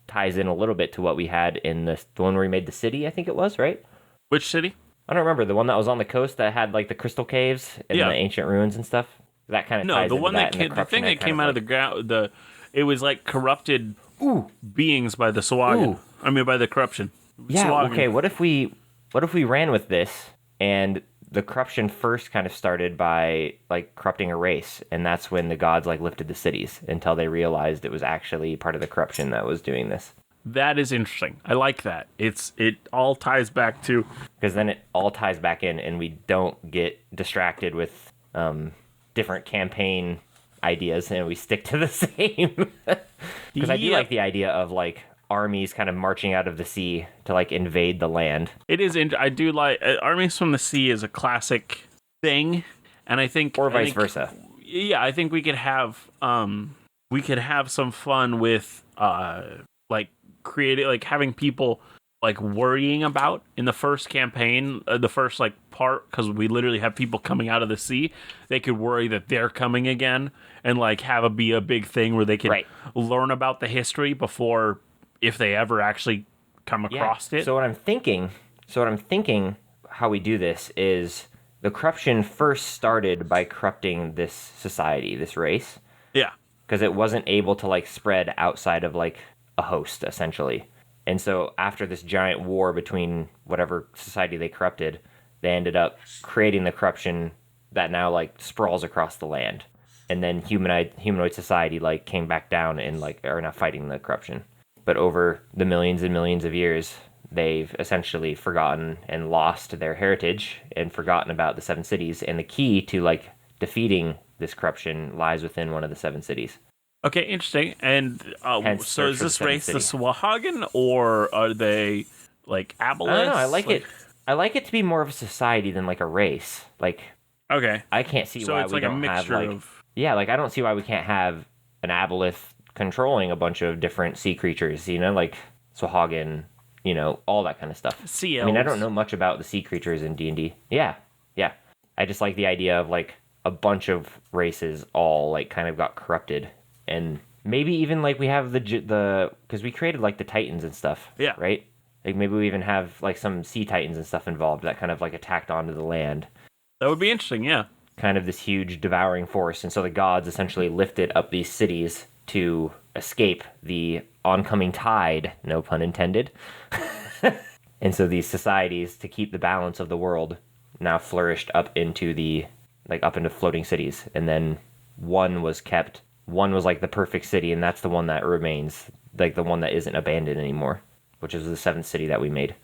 Speaker 1: ties in a little bit to what we had in the one where we made the city, I think it was, right?
Speaker 2: Which city?
Speaker 1: I don't remember. The one that was on the coast that had like the crystal caves and
Speaker 2: Yeah.
Speaker 1: the ancient ruins and stuff. That kind of
Speaker 2: No,
Speaker 1: ties
Speaker 2: the
Speaker 1: into
Speaker 2: one that
Speaker 1: and
Speaker 2: came, the thing
Speaker 1: corruption
Speaker 2: that came
Speaker 1: kind
Speaker 2: out of the ground, it was like corrupted beings by the Swagan.
Speaker 1: Ooh.
Speaker 2: I mean, by the corruption.
Speaker 1: Yeah.
Speaker 2: Swagan.
Speaker 1: Okay. What if we ran with this and the corruption first kind of started by like corrupting a race, and that's when the gods like lifted the cities until they realized it was actually part of the corruption that was doing this.
Speaker 2: That is interesting. I like that. It all ties back to
Speaker 1: Because then it all ties back in, and we don't get distracted with different campaign ideas, and we stick to the same. Because I do
Speaker 2: Yep.
Speaker 1: like the idea of like armies kind of marching out of the sea to like invade the land.
Speaker 2: It is. I do like armies from the sea is a classic thing, and I think
Speaker 1: Or
Speaker 2: I
Speaker 1: vice
Speaker 2: think-
Speaker 1: versa.
Speaker 2: Yeah, I think we could have some fun with like creating like having people like worrying about in the first campaign, the first like part, because we literally have people coming out of the sea. They could worry that they're coming again, and like have it be a big thing where they can
Speaker 1: Right.
Speaker 2: learn about the history before, if they ever actually come across it.
Speaker 1: So what I'm thinking, how we do this is the corruption first started by corrupting this society, this race,
Speaker 2: Yeah.
Speaker 1: because it wasn't able to like spread outside of like a host essentially. And so after this giant war between whatever society they corrupted, they ended up creating the corruption that now like sprawls across the land. And then humanoid society like came back down and like are now fighting the corruption. But over the millions and millions of years, they've essentially forgotten and lost their heritage and forgotten about the seven cities. And the key to like defeating this corruption lies within one of the seven cities.
Speaker 2: Okay, interesting. And
Speaker 1: Hence,
Speaker 2: so
Speaker 1: search
Speaker 2: is
Speaker 1: for the
Speaker 2: this
Speaker 1: seventh
Speaker 2: race the
Speaker 1: city.
Speaker 2: Swahagan, or are they like aboleths?
Speaker 1: I don't know. I like it to be more of a society than like a race. Like
Speaker 2: Okay.
Speaker 1: I can't see
Speaker 2: So
Speaker 1: why
Speaker 2: it's
Speaker 1: we
Speaker 2: like a
Speaker 1: don't have
Speaker 2: mixture
Speaker 1: like
Speaker 2: of.
Speaker 1: yeah, like I don't see why we can't have an aboleth controlling a bunch of different sea creatures. You know, like Swahagan, you know, all that kind of stuff.
Speaker 2: Sea
Speaker 1: I mean, I don't
Speaker 2: elves.
Speaker 1: know much about the sea creatures in D&D. Yeah, yeah. I just like the idea of like a bunch of races all like kind of got corrupted, and maybe even like we have the because we created like the Titans and stuff.
Speaker 2: Yeah.
Speaker 1: Right. Like maybe we even have like some sea Titans and stuff involved that kind of like attacked onto the land.
Speaker 2: That would be interesting, yeah.
Speaker 1: Kind of this huge devouring force, and so the gods essentially lifted up these cities to escape the oncoming tide, no pun intended. And so these societies, to keep the balance of the world, now flourished up into floating cities, and then one was kept. One was like the perfect city, and that's the one that remains, like the one that isn't abandoned anymore, which is the seventh city that we made.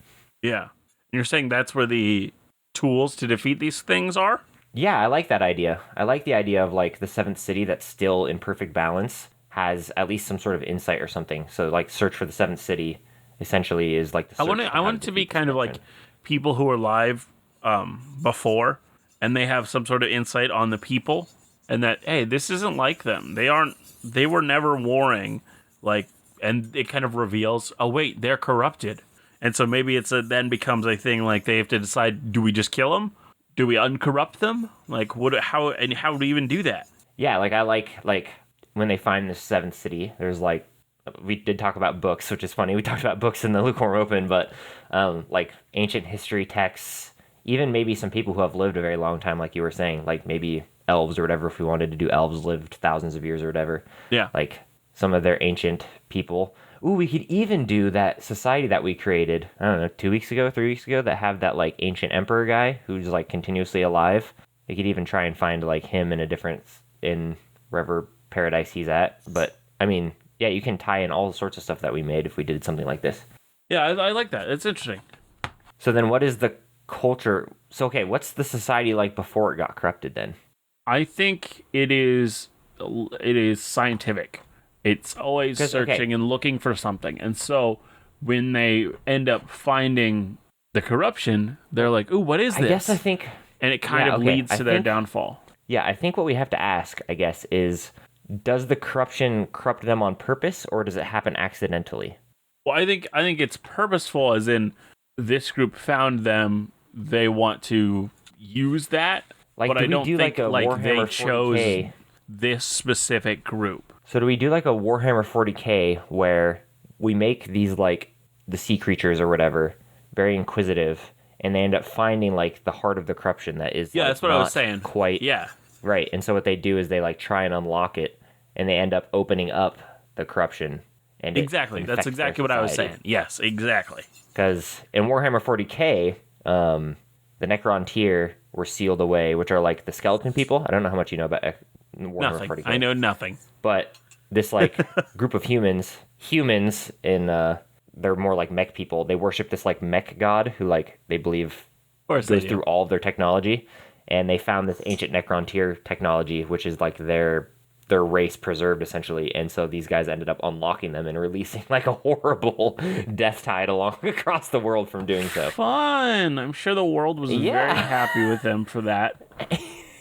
Speaker 2: Yeah. And you're saying that's where the tools to defeat these things are?
Speaker 1: Yeah, I like that idea. I like the idea of like the seventh city that's still in perfect balance has at least some sort of insight or something. So like search for the seventh city essentially is like the
Speaker 2: I
Speaker 1: search
Speaker 2: want
Speaker 1: for
Speaker 2: it.
Speaker 1: how
Speaker 2: I want it to be
Speaker 1: defeat
Speaker 2: kind of like
Speaker 1: destruction.
Speaker 2: people who are alive before, and they have some sort of insight on the people, and that hey, this isn't like them. They aren't. They were never warring, like, and it kind of reveals. Oh wait, they're corrupted, and so maybe then becomes a thing like they have to decide: do we just kill them? Do we uncorrupt them? Like what? How do we even do that?
Speaker 1: Yeah, like I like when they find the seventh city, there's like we did talk about books, which is funny. We talked about books in the Lukewarm Open, but like ancient history texts, even maybe some people who have lived a very long time, like you were saying, like maybe elves or whatever, if we wanted to do elves lived thousands of years or whatever.
Speaker 2: Yeah.
Speaker 1: Like some of their ancient people. Ooh, we could even do that society that we created, I don't know, 2 weeks ago, 3 weeks ago, that have that like ancient emperor guy who's like continuously alive. We could even try and find like him in wherever paradise he's at. But I mean, yeah, you can tie in all sorts of stuff that we made if we did something like this.
Speaker 2: Yeah, I like that. It's interesting.
Speaker 1: So then what is the culture? So okay, what's the society like before it got corrupted then?
Speaker 2: I think it is scientific. It's always
Speaker 1: 'Cause, okay,
Speaker 2: searching and looking for something. And so when they end up finding the corruption, they're like, "Ooh, what is
Speaker 1: I guess I
Speaker 2: this?"
Speaker 1: think
Speaker 2: And it kind
Speaker 1: yeah,
Speaker 2: of
Speaker 1: okay,
Speaker 2: leads
Speaker 1: I
Speaker 2: to their
Speaker 1: think
Speaker 2: downfall.
Speaker 1: yeah, I think what we have to ask, I guess, is does the corruption corrupt them on purpose or does it happen accidentally?
Speaker 2: Well, I think it's purposeful, as in this group found them, they want to use that,
Speaker 1: Like,
Speaker 2: but
Speaker 1: do
Speaker 2: I
Speaker 1: we
Speaker 2: don't
Speaker 1: do like
Speaker 2: think
Speaker 1: a
Speaker 2: like they
Speaker 1: Warhammer
Speaker 2: chose
Speaker 1: 40K?
Speaker 2: this specific group.
Speaker 1: So do we do like a Warhammer 40K where we make these like the sea creatures or whatever very inquisitive and they end up finding like the heart of the corruption that is
Speaker 2: Yeah,
Speaker 1: like
Speaker 2: that's what I was
Speaker 1: not
Speaker 2: saying.
Speaker 1: quite
Speaker 2: Yeah,
Speaker 1: right. And so what they do is they like try and unlock it and they end up opening up the corruption and it
Speaker 2: exactly. That's
Speaker 1: infects their
Speaker 2: exactly what I was
Speaker 1: society.
Speaker 2: saying. Yes, exactly.
Speaker 1: Because in Warhammer 40K, the Necron tier were sealed away, which are like the skeleton people. I don't know how much you know about Warhammer
Speaker 2: Nothing.
Speaker 1: 40K.
Speaker 2: I know nothing.
Speaker 1: But this like group of humans in they're more like mech people. They worship this like mech god who like they believe
Speaker 2: Of course they
Speaker 1: goes
Speaker 2: do.
Speaker 1: through all of their technology, and they found this ancient Necron tier technology, which is like their race preserved essentially. And so these guys ended up unlocking them and releasing like a horrible death tide along across the world from doing so.
Speaker 2: Fun. I'm sure the world was
Speaker 1: Yeah.
Speaker 2: very happy with them for that.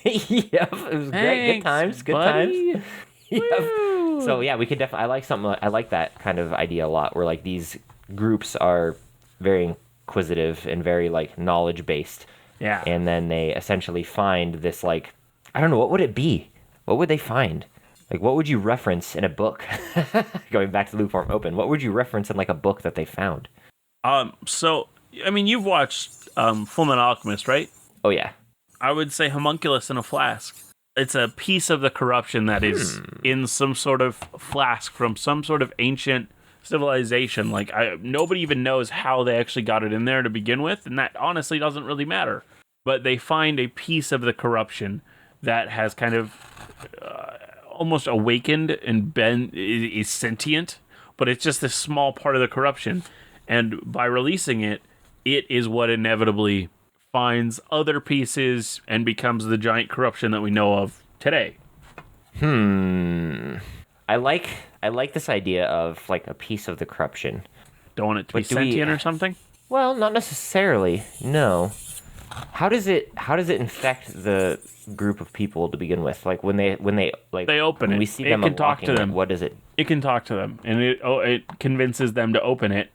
Speaker 1: Yep, it was great. Good
Speaker 2: Thanks,
Speaker 1: times. Good
Speaker 2: buddy.
Speaker 1: times. Yep. So yeah, we could definitely. I like something. I like that kind of idea a lot, where like these groups are very inquisitive and very like knowledge based,
Speaker 2: Yeah.
Speaker 1: and then they essentially find this like I don't know what would it be? What would they find? Like what would you reference in a book? Going back to Lukewarm Open, what would you reference in like a book that they found?
Speaker 2: So I mean, you've watched Full Metal Alchemist, right?
Speaker 1: Oh yeah,
Speaker 2: I would say homunculus in a flask. It's a piece of the corruption that is in some sort of flask from some sort of ancient civilization. Like nobody even knows how they actually got it in there to begin with, and that honestly doesn't really matter. But they find a piece of the corruption that has kind of almost awakened and is sentient, but it's just this small part of the corruption. And by releasing it, it is what inevitably finds other pieces and becomes the giant corruption that we know of today.
Speaker 1: I like this idea of like a piece of the corruption.
Speaker 2: Don't want it to be
Speaker 1: But do we-
Speaker 2: sentient or something?
Speaker 1: Well, not necessarily. No. How does it infect the group of people to begin with? Like when they like
Speaker 2: They open
Speaker 1: when
Speaker 2: it.
Speaker 1: we see
Speaker 2: It
Speaker 1: them
Speaker 2: can talk
Speaker 1: unlocking
Speaker 2: to
Speaker 1: it,
Speaker 2: them.
Speaker 1: what does it?
Speaker 2: It can talk to them, and it convinces them to open it.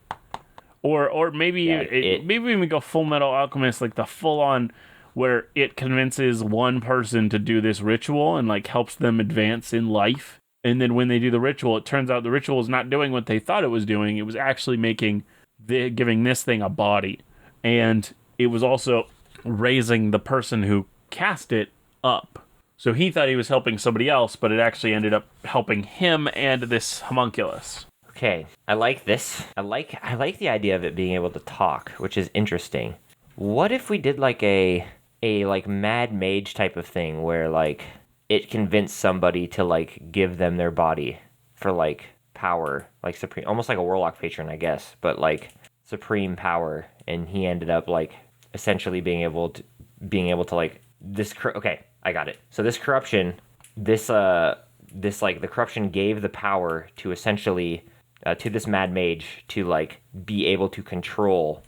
Speaker 2: Or maybe
Speaker 1: Yeah, it-
Speaker 2: maybe we go Full Metal Alchemist, like the full on, where it convinces one person to do this ritual and like helps them advance in life. And then when they do the ritual, it turns out the ritual is not doing what they thought it was doing. It was actually giving this thing a body, and it was also raising the person who cast it up. So he thought he was helping somebody else, but it actually ended up helping him and this homunculus.
Speaker 1: Okay, I like this. I like the idea of it being able to talk, which is interesting. What if we did like a like mad mage type of thing where like it convinced somebody to like give them their body for like power, like supreme, almost like a warlock patron, I guess, but like supreme power, and he ended up like essentially being able to like this. Okay, I got it. So this corruption, this like the corruption gave the power to essentially to this mad mage to like be able to control,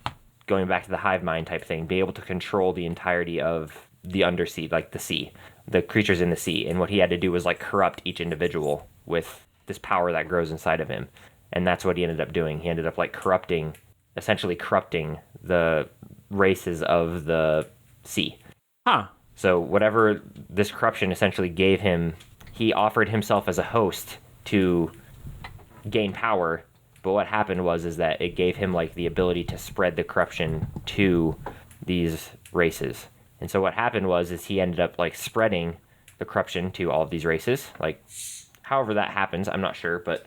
Speaker 1: going back to the hive mind type thing, be able to control the entirety of the undersea, like the sea, the creatures in the sea. And what he had to do was like corrupt each individual with this power that grows inside of him. And that's what he ended up doing. He ended up like essentially corrupting the races of the sea.
Speaker 2: Huh.
Speaker 1: So whatever this corruption essentially gave him, he offered himself as a host to gain power. But what happened is that it gave him like the ability to spread the corruption to these races. And so what happened is he ended up like spreading the corruption to all of these races. Like however that happens, I'm not sure, but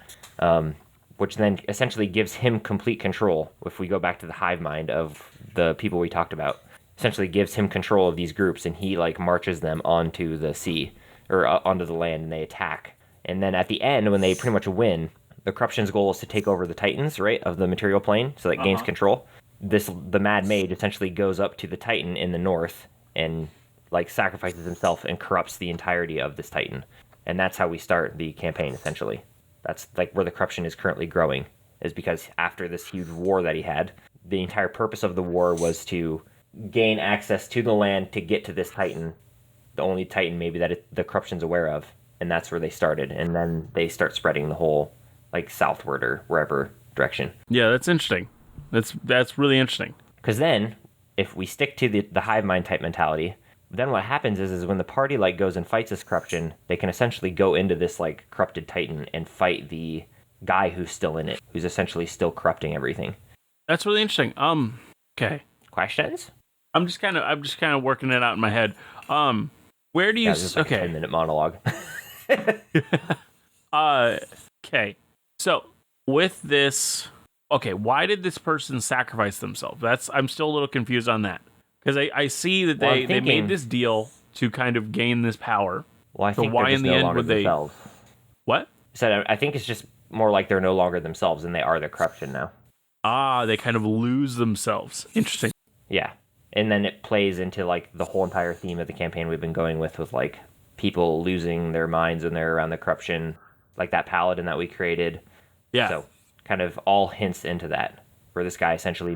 Speaker 1: which then essentially gives him complete control. If we go back to the hive mind of the people we talked about, essentially gives him control of these groups, and he like marches them onto the sea or onto the land, and they attack. And then at the end, when they pretty much win, the corruption's goal is to take over the Titans, right, of the material plane, so that gains control. the Mad Mage essentially goes up to the Titan in the north and like sacrifices himself and corrupts the entirety of this Titan. And that's how we start the campaign essentially. That's like where the corruption is currently growing, is because after this huge war that he had, the entire purpose of the war was to gain access to the land to get to this Titan, the only Titan maybe that the corruption's aware of, and that's where they started. And then they start spreading the whole like southward or wherever direction.
Speaker 2: Yeah, that's interesting. That's really interesting.
Speaker 1: Because then, if we stick to the hive mind type mentality, then what happens is when the party like goes and fights this corruption, they can essentially go into this like corrupted Titan and fight the guy who's still in it, who's essentially still corrupting everything.
Speaker 2: That's really interesting. Okay.
Speaker 1: Questions?
Speaker 2: I'm just kind of working it out in my head. Where do you?
Speaker 1: This is like a 10-minute monologue.
Speaker 2: Okay. So with this, okay, why did this person sacrifice themselves? I'm still a little confused on that, because I see that they made this deal to kind of gain this power.
Speaker 1: Well, I think
Speaker 2: why
Speaker 1: they're just
Speaker 2: in the
Speaker 1: no
Speaker 2: end
Speaker 1: longer
Speaker 2: would they?
Speaker 1: themselves.
Speaker 2: What?
Speaker 1: So I think it's just more like they're no longer themselves and they are the corruption now.
Speaker 2: They kind of lose themselves. Interesting.
Speaker 1: Yeah. And then it plays into like the whole entire theme of the campaign we've been going with like people losing their minds when they're around the corruption, like that paladin that we created.
Speaker 2: Yeah.
Speaker 1: So kind of all hints into that, where this guy essentially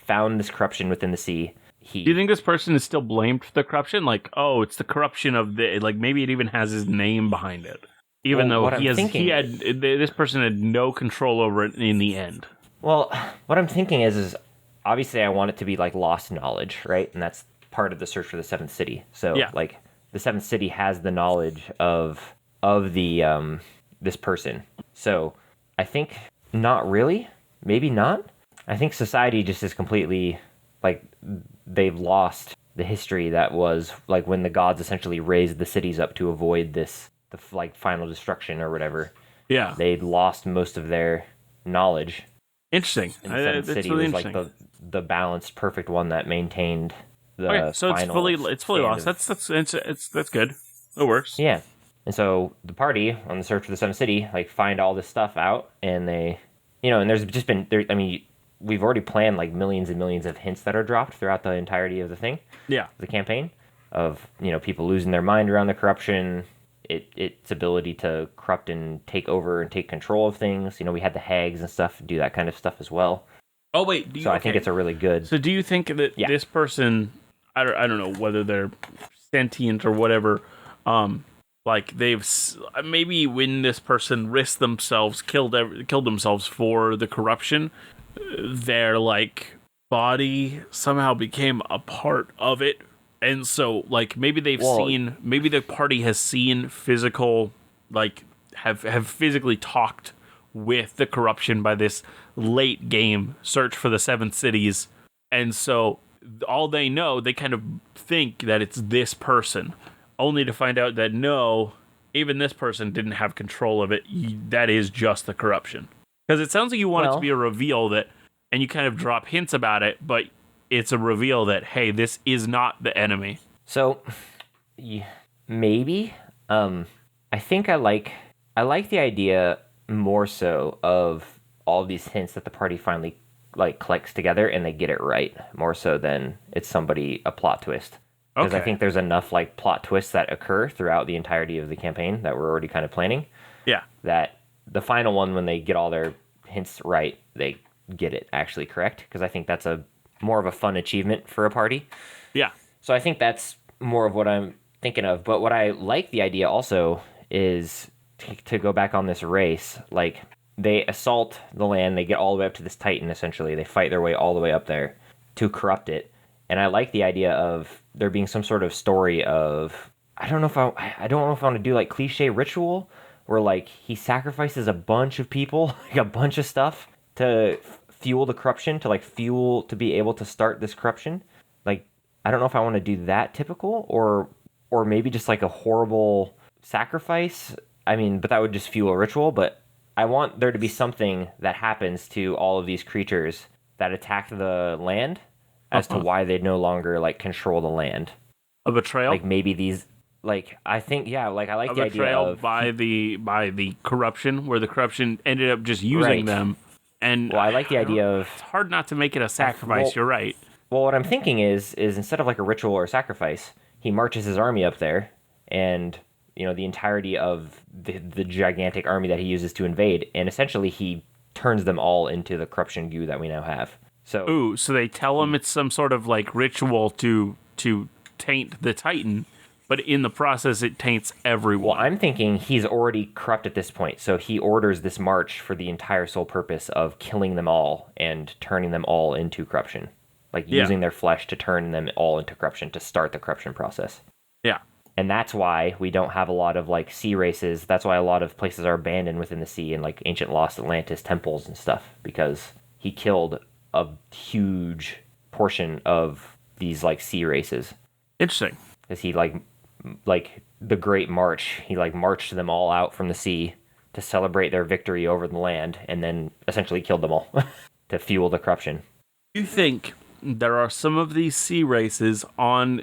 Speaker 1: found this corruption within the sea.
Speaker 2: Do you think this person is still blamed for the corruption? Like, oh, it's the corruption of like maybe it even has his name behind it, even though this person had no control over it in the end.
Speaker 1: Well, what I'm thinking is obviously I want it to be like lost knowledge, right? And that's part of the search for the seventh city. So like the seventh city has the knowledge of the this person. So I think not really, maybe not. I think society just is completely like they've lost the history that was like when the gods essentially raised the cities up to avoid the like final destruction or whatever.
Speaker 2: Yeah,
Speaker 1: they'd lost most of their knowledge.
Speaker 2: Interesting.
Speaker 1: And the seventh city
Speaker 2: really
Speaker 1: was like the balanced, perfect one that maintained the.
Speaker 2: Okay, so it's fully lost. That's good. It works.
Speaker 1: Yeah, and so the party on the search for the seventh city like find all this stuff out, and they, and there's just been there. I mean, we've already planned like millions and millions of hints that are dropped throughout the entirety of the thing.
Speaker 2: Yeah,
Speaker 1: the campaign of people losing their mind around the corruption. Its ability to corrupt and take over and take control of things. We had the hags and stuff do that kind of stuff as well.
Speaker 2: Oh wait,
Speaker 1: I think it's a really good.
Speaker 2: So do you think that this person, I don't know whether they're sentient or whatever, like they've maybe when this person risked themselves, killed themselves for the corruption, their like body somehow became a part of it. And so, like, maybe maybe the party has seen physical, like, have physically talked with the corruption by this late game search for the seven cities. And so, all they know, they kind of think that it's this person, only to find out that no, even this person didn't have control of it. That is just the corruption. Because it sounds like you want it to be a reveal that, and you kind of drop hints about it, but it's a reveal that, hey, this is not the enemy.
Speaker 1: So, maybe. I think I like the idea more so of all these hints that the party finally like collects together and they get it right, more so than it's a plot twist. Because I think there's enough like plot twists that occur throughout the entirety of the campaign that we're already kind of planning.
Speaker 2: Yeah.
Speaker 1: That the final one, when they get all their hints right, they get it actually correct. Because I think that's more of a fun achievement for a party.
Speaker 2: Yeah.
Speaker 1: So I think that's more of what I'm thinking of. But what I like the idea also is to go back on this race. Like, they assault the land, they get all the way up to this Titan, essentially. They fight their way all the way up there to corrupt it. And I like the idea of there being some sort of story of, I don't know if I want to do like cliche ritual where like he sacrifices a bunch of people, like a bunch of stuff to fuel the corruption, to be able to start this corruption. Like, I don't know if I want to do that typical or maybe just like a horrible sacrifice. I mean, but that would just fuel a ritual. But I want there to be something that happens to all of these creatures that attack the land as to why they no longer like control the land.
Speaker 2: A betrayal?
Speaker 1: Like maybe these, like, I think, yeah, like I like the idea of
Speaker 2: by the corruption, where the corruption ended up just using them And
Speaker 1: Well, I like the idea of...
Speaker 2: It's hard not to make it a sacrifice.
Speaker 1: well-
Speaker 2: You're right.
Speaker 1: Well, what I'm thinking is instead of like a ritual or sacrifice, he marches his army up there, and the entirety of the gigantic army that he uses to invade, and essentially he turns them all into the corruption goo that we now have. So,
Speaker 2: Ooh, so they tell him it's some sort of like ritual to taint the Titan, but in the process it taints everyone.
Speaker 1: well, I'm thinking he's already corrupt at this point, so he orders this march for the entire sole purpose of killing them all and turning them all into corruption. Like using their flesh to turn them all into corruption, to start the corruption process.
Speaker 2: Yeah.
Speaker 1: And that's why we don't have a lot of like sea races. That's why a lot of places are abandoned within the sea and like ancient lost Atlantis temples and stuff, because he killed a huge portion of these like sea races.
Speaker 2: Interesting.
Speaker 1: Because he like the Great March, he like marched them all out from the sea to celebrate their victory over the land, and then essentially killed them all to fuel the corruption.
Speaker 2: You think there are some of these sea races in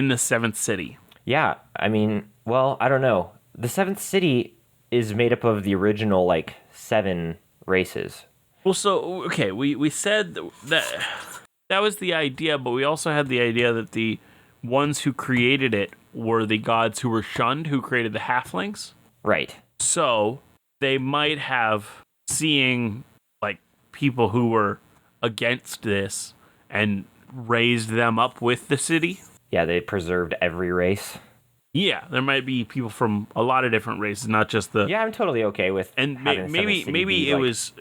Speaker 2: the Seventh City?
Speaker 1: Yeah, I mean, well, I don't know. The Seventh City is made up of the original, like, 7 races.
Speaker 2: Well, so, okay, we said that was the idea, but we also had the idea that the ones who created it were the gods who were shunned, who created the halflings.
Speaker 1: Right.
Speaker 2: So, they might have, seeing, like, people who were against this and raised them up with the city.
Speaker 1: Yeah, they preserved every race.
Speaker 2: Yeah, there might be people from a lot of different races, not just the.
Speaker 1: Yeah, I'm totally okay with.
Speaker 2: And
Speaker 1: having
Speaker 2: maybe
Speaker 1: Seventh City be,
Speaker 2: it
Speaker 1: like,
Speaker 2: was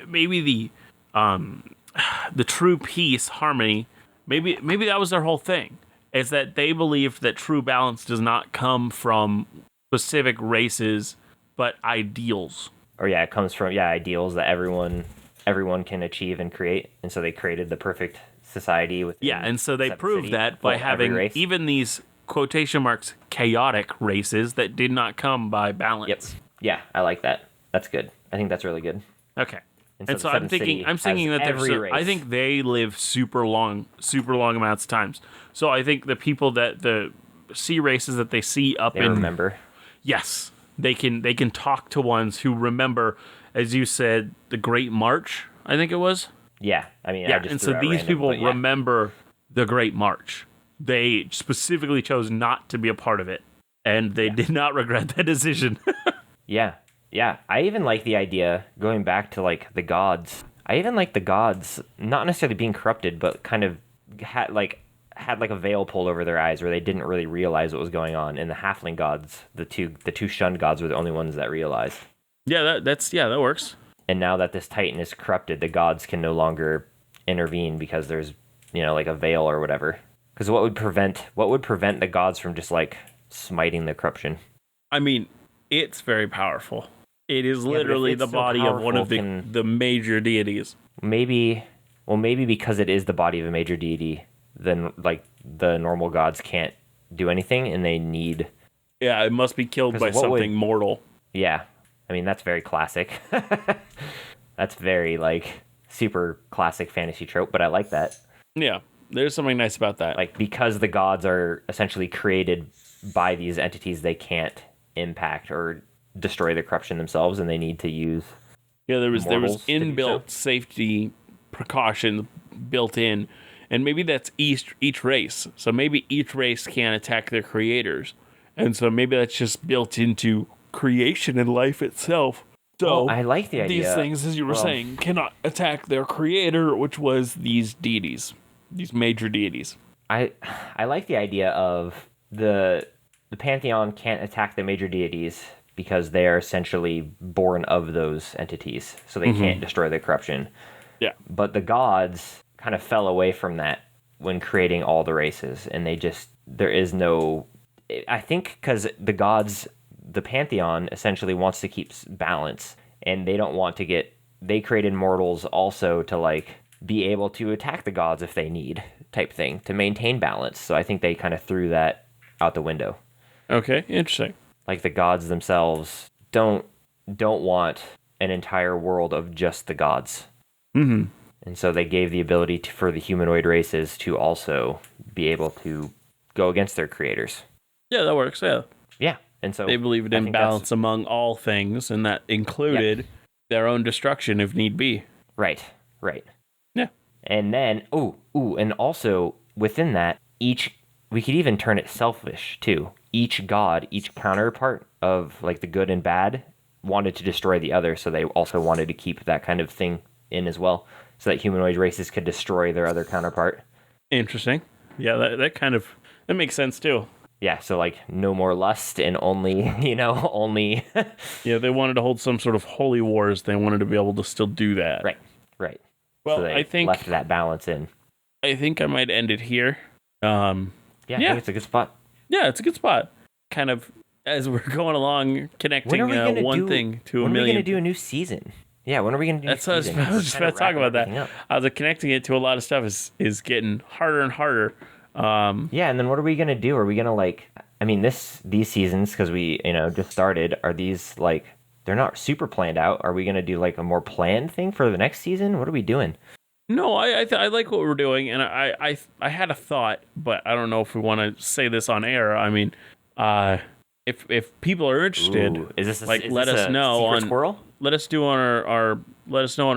Speaker 2: maybe the true peace, harmony. Maybe that was their whole thing, is that they believed that true balance does not come from specific races, but ideals.
Speaker 1: Or yeah, it comes from ideals that everyone can achieve and create, and so they created the perfect society with.
Speaker 2: Yeah, and so they
Speaker 1: Seventh
Speaker 2: proved
Speaker 1: City,
Speaker 2: that by
Speaker 1: every
Speaker 2: having
Speaker 1: race.
Speaker 2: even these quotation marks chaotic races that did not come by balance.
Speaker 1: Yep. Yeah, I like that. That's good. I think that's really good.
Speaker 2: Okay.
Speaker 1: And
Speaker 2: And
Speaker 1: so
Speaker 2: so
Speaker 1: the
Speaker 2: I'm
Speaker 1: Seventh City
Speaker 2: thinking
Speaker 1: has
Speaker 2: that
Speaker 1: every
Speaker 2: there's
Speaker 1: race.
Speaker 2: I think they live super long amounts of times. So I think the people that the sea races that they see up
Speaker 1: They
Speaker 2: in
Speaker 1: remember.
Speaker 2: yes, they can talk to ones who remember, as you said, the Great March, I think it was.
Speaker 1: Yeah, I mean,
Speaker 2: Yeah,
Speaker 1: I just
Speaker 2: and
Speaker 1: threw
Speaker 2: so
Speaker 1: out
Speaker 2: these
Speaker 1: random,
Speaker 2: people
Speaker 1: but yeah.
Speaker 2: remember the Great March. They specifically chose not to be a part of it, and they did not regret that decision.
Speaker 1: Yeah, yeah. I even like the idea, going back to like the gods. I even like the gods not necessarily being corrupted, but kind of had like a veil pulled over their eyes where they didn't really realize what was going on. And the halfling gods, the two shunned gods, were the only ones that realized.
Speaker 2: Yeah, that works.
Speaker 1: And now that this Titan is corrupted, the gods can no longer intervene because there's like a veil or whatever. Because what would prevent the gods from just like smiting the corruption?
Speaker 2: I mean, it's very powerful. It is
Speaker 1: but if
Speaker 2: literally
Speaker 1: it's
Speaker 2: the
Speaker 1: so
Speaker 2: body of one of
Speaker 1: powerful,
Speaker 2: the major deities.
Speaker 1: Maybe because it is the body of a major deity, then like the normal gods can't do anything, and they need.
Speaker 2: Yeah, it must be killed
Speaker 1: 'Cause
Speaker 2: by
Speaker 1: what would-
Speaker 2: something mortal.
Speaker 1: Yeah, I mean that's very classic. That's very like super classic fantasy trope, but I like that.
Speaker 2: Yeah, there's something nice about that.
Speaker 1: Like because the gods are essentially created by these entities, they can't impact or destroy the corruption themselves, and they need to use.
Speaker 2: Yeah, there was
Speaker 1: mortals to do
Speaker 2: inbuilt safety precautions built in, and maybe that's each race. So maybe each race can attack their creators, and so maybe that's just built into creation and life itself. So
Speaker 1: Well, I like the idea.
Speaker 2: these things, as you were saying, cannot attack their creator, which was these deities, these major deities.
Speaker 1: I like the idea of the pantheon can't attack the major deities because they are essentially born of those entities, so they can't destroy the corruption.
Speaker 2: Yeah.
Speaker 1: But the gods kind of fell away from that when creating all the races, and there is no. I think because the pantheon essentially wants to keep balance, and they don't want to get. They created mortals also to like be able to attack the gods if they need, type thing, to maintain balance. So I think they kind of threw that out the window.
Speaker 2: Okay, interesting.
Speaker 1: Like the gods themselves don't want an entire world of just the gods.
Speaker 2: Mm-hmm.
Speaker 1: And so they gave the ability for the humanoid races to also be able to go against their creators.
Speaker 2: Yeah, that works. Yeah.
Speaker 1: Yeah. And so
Speaker 2: They believed
Speaker 1: I
Speaker 2: in
Speaker 1: think
Speaker 2: balance among all things, and that included their own destruction if need be.
Speaker 1: Right. Right.
Speaker 2: Yeah.
Speaker 1: And then, and also within that, we could even turn it selfish too. Each god, each counterpart of like the good and bad wanted to destroy the other, so they also wanted to keep that kind of thing in as well, so that humanoid races could destroy their other counterpart.
Speaker 2: Interesting. Yeah, that makes sense too.
Speaker 1: Yeah, so like no more lust and only, only.
Speaker 2: Yeah, they wanted to hold some sort of holy wars. They wanted to be able to still do that.
Speaker 1: Right.
Speaker 2: Well,
Speaker 1: So they
Speaker 2: I think
Speaker 1: left that balance in.
Speaker 2: I think I might end it here.
Speaker 1: Yeah, I think it's a good spot.
Speaker 2: Yeah, it's a good spot. Kind of as we're going along, connecting one thing to a million.
Speaker 1: When are we going to do a new season? Yeah, when are we going to do a new season?
Speaker 2: I was just about to talk about that. I was connecting it to a lot of stuff is getting harder and harder.
Speaker 1: Yeah, and then what are we going to do? Are we going to these seasons, because we, just started, are these like, they're not super planned out. Are we going to do like a more planned thing for the next season? What are we doing?
Speaker 2: No, I like what we're doing, and I had a thought, but I don't know if we want to say this on air. I mean, if people are interested, let us know on let us know on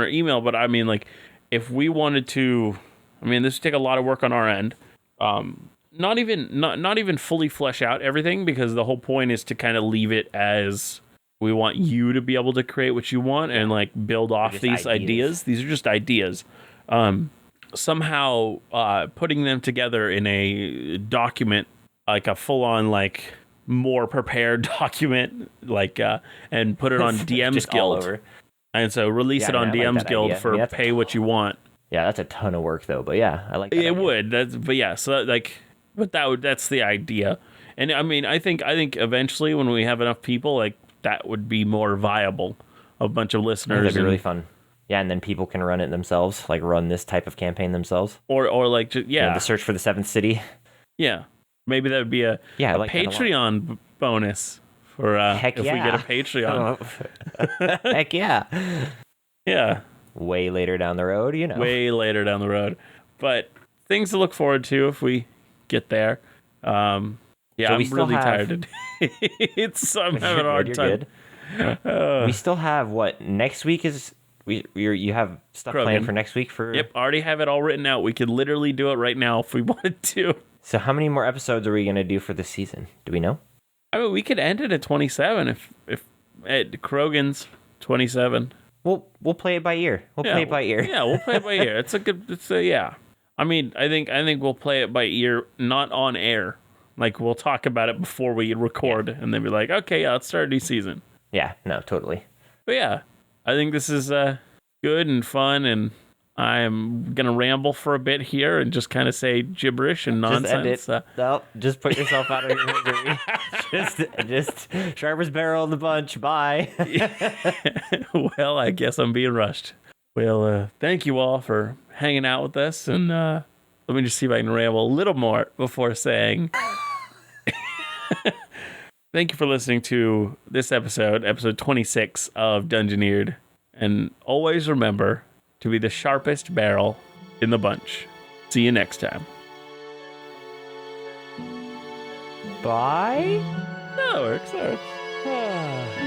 Speaker 2: our email. But I mean, like, if we wanted to, this would take a lot of work on our end. Not even fully flesh out everything, because the whole point is to kind of leave it as we want you to be able to create what you want and like build off these ideas. These are just ideas. Somehow putting them together in a document, like a full-on, like, more prepared document, like, and put it on DM's Guild. And so release it on DM's Guild for pay what you want.
Speaker 1: Yeah, that's a ton of work though, but yeah, I like that.
Speaker 2: It would. That's the idea. And I think eventually when we have enough people, like, that would be more viable. A bunch of listeners.
Speaker 1: That'd be really fun. Yeah, and then people can run it themselves, like run this type of campaign themselves.
Speaker 2: Or like, the
Speaker 1: search for the seventh city.
Speaker 2: Yeah. Maybe that would be a Patreon bonus for if we get a Patreon.
Speaker 1: Heck yeah.
Speaker 2: Yeah.
Speaker 1: Way later down the road,
Speaker 2: Way later down the road. But things to look forward to if we get there. I'm really tired today. I'm having a hard time.
Speaker 1: Good. We still have next week is... You have stuff
Speaker 2: Krogan.
Speaker 1: Planned for next week for...
Speaker 2: Yep, already have it all written out. We could literally do it right now if we wanted to.
Speaker 1: So how many more episodes are we going to do for this season? Do we know?
Speaker 2: We could end it at 27 if at Krogan's 27.
Speaker 1: We'll play it by ear. Play it by ear.
Speaker 2: Yeah, we'll play it by ear. Yeah. I think we'll play it by ear, not on air. Like, we'll talk about it before we record and then be like, okay, yeah, let's start a new season.
Speaker 1: Yeah, no, totally.
Speaker 2: But yeah, I think this is good and fun, and I'm going to ramble for a bit here and just kind of say gibberish and nonsense.
Speaker 1: Just end it. No, just put yourself out of your misery. just Sharper's barrel in the bunch. Bye.
Speaker 2: Well, I guess I'm being rushed. Well, thank you all for hanging out with us, and let me just see if I can ramble a little more before saying... Thank you for listening to this episode 26 of Dungeoneered. And always remember to be the sharpest barrel in the bunch. See you next time.
Speaker 1: Bye?
Speaker 2: That works.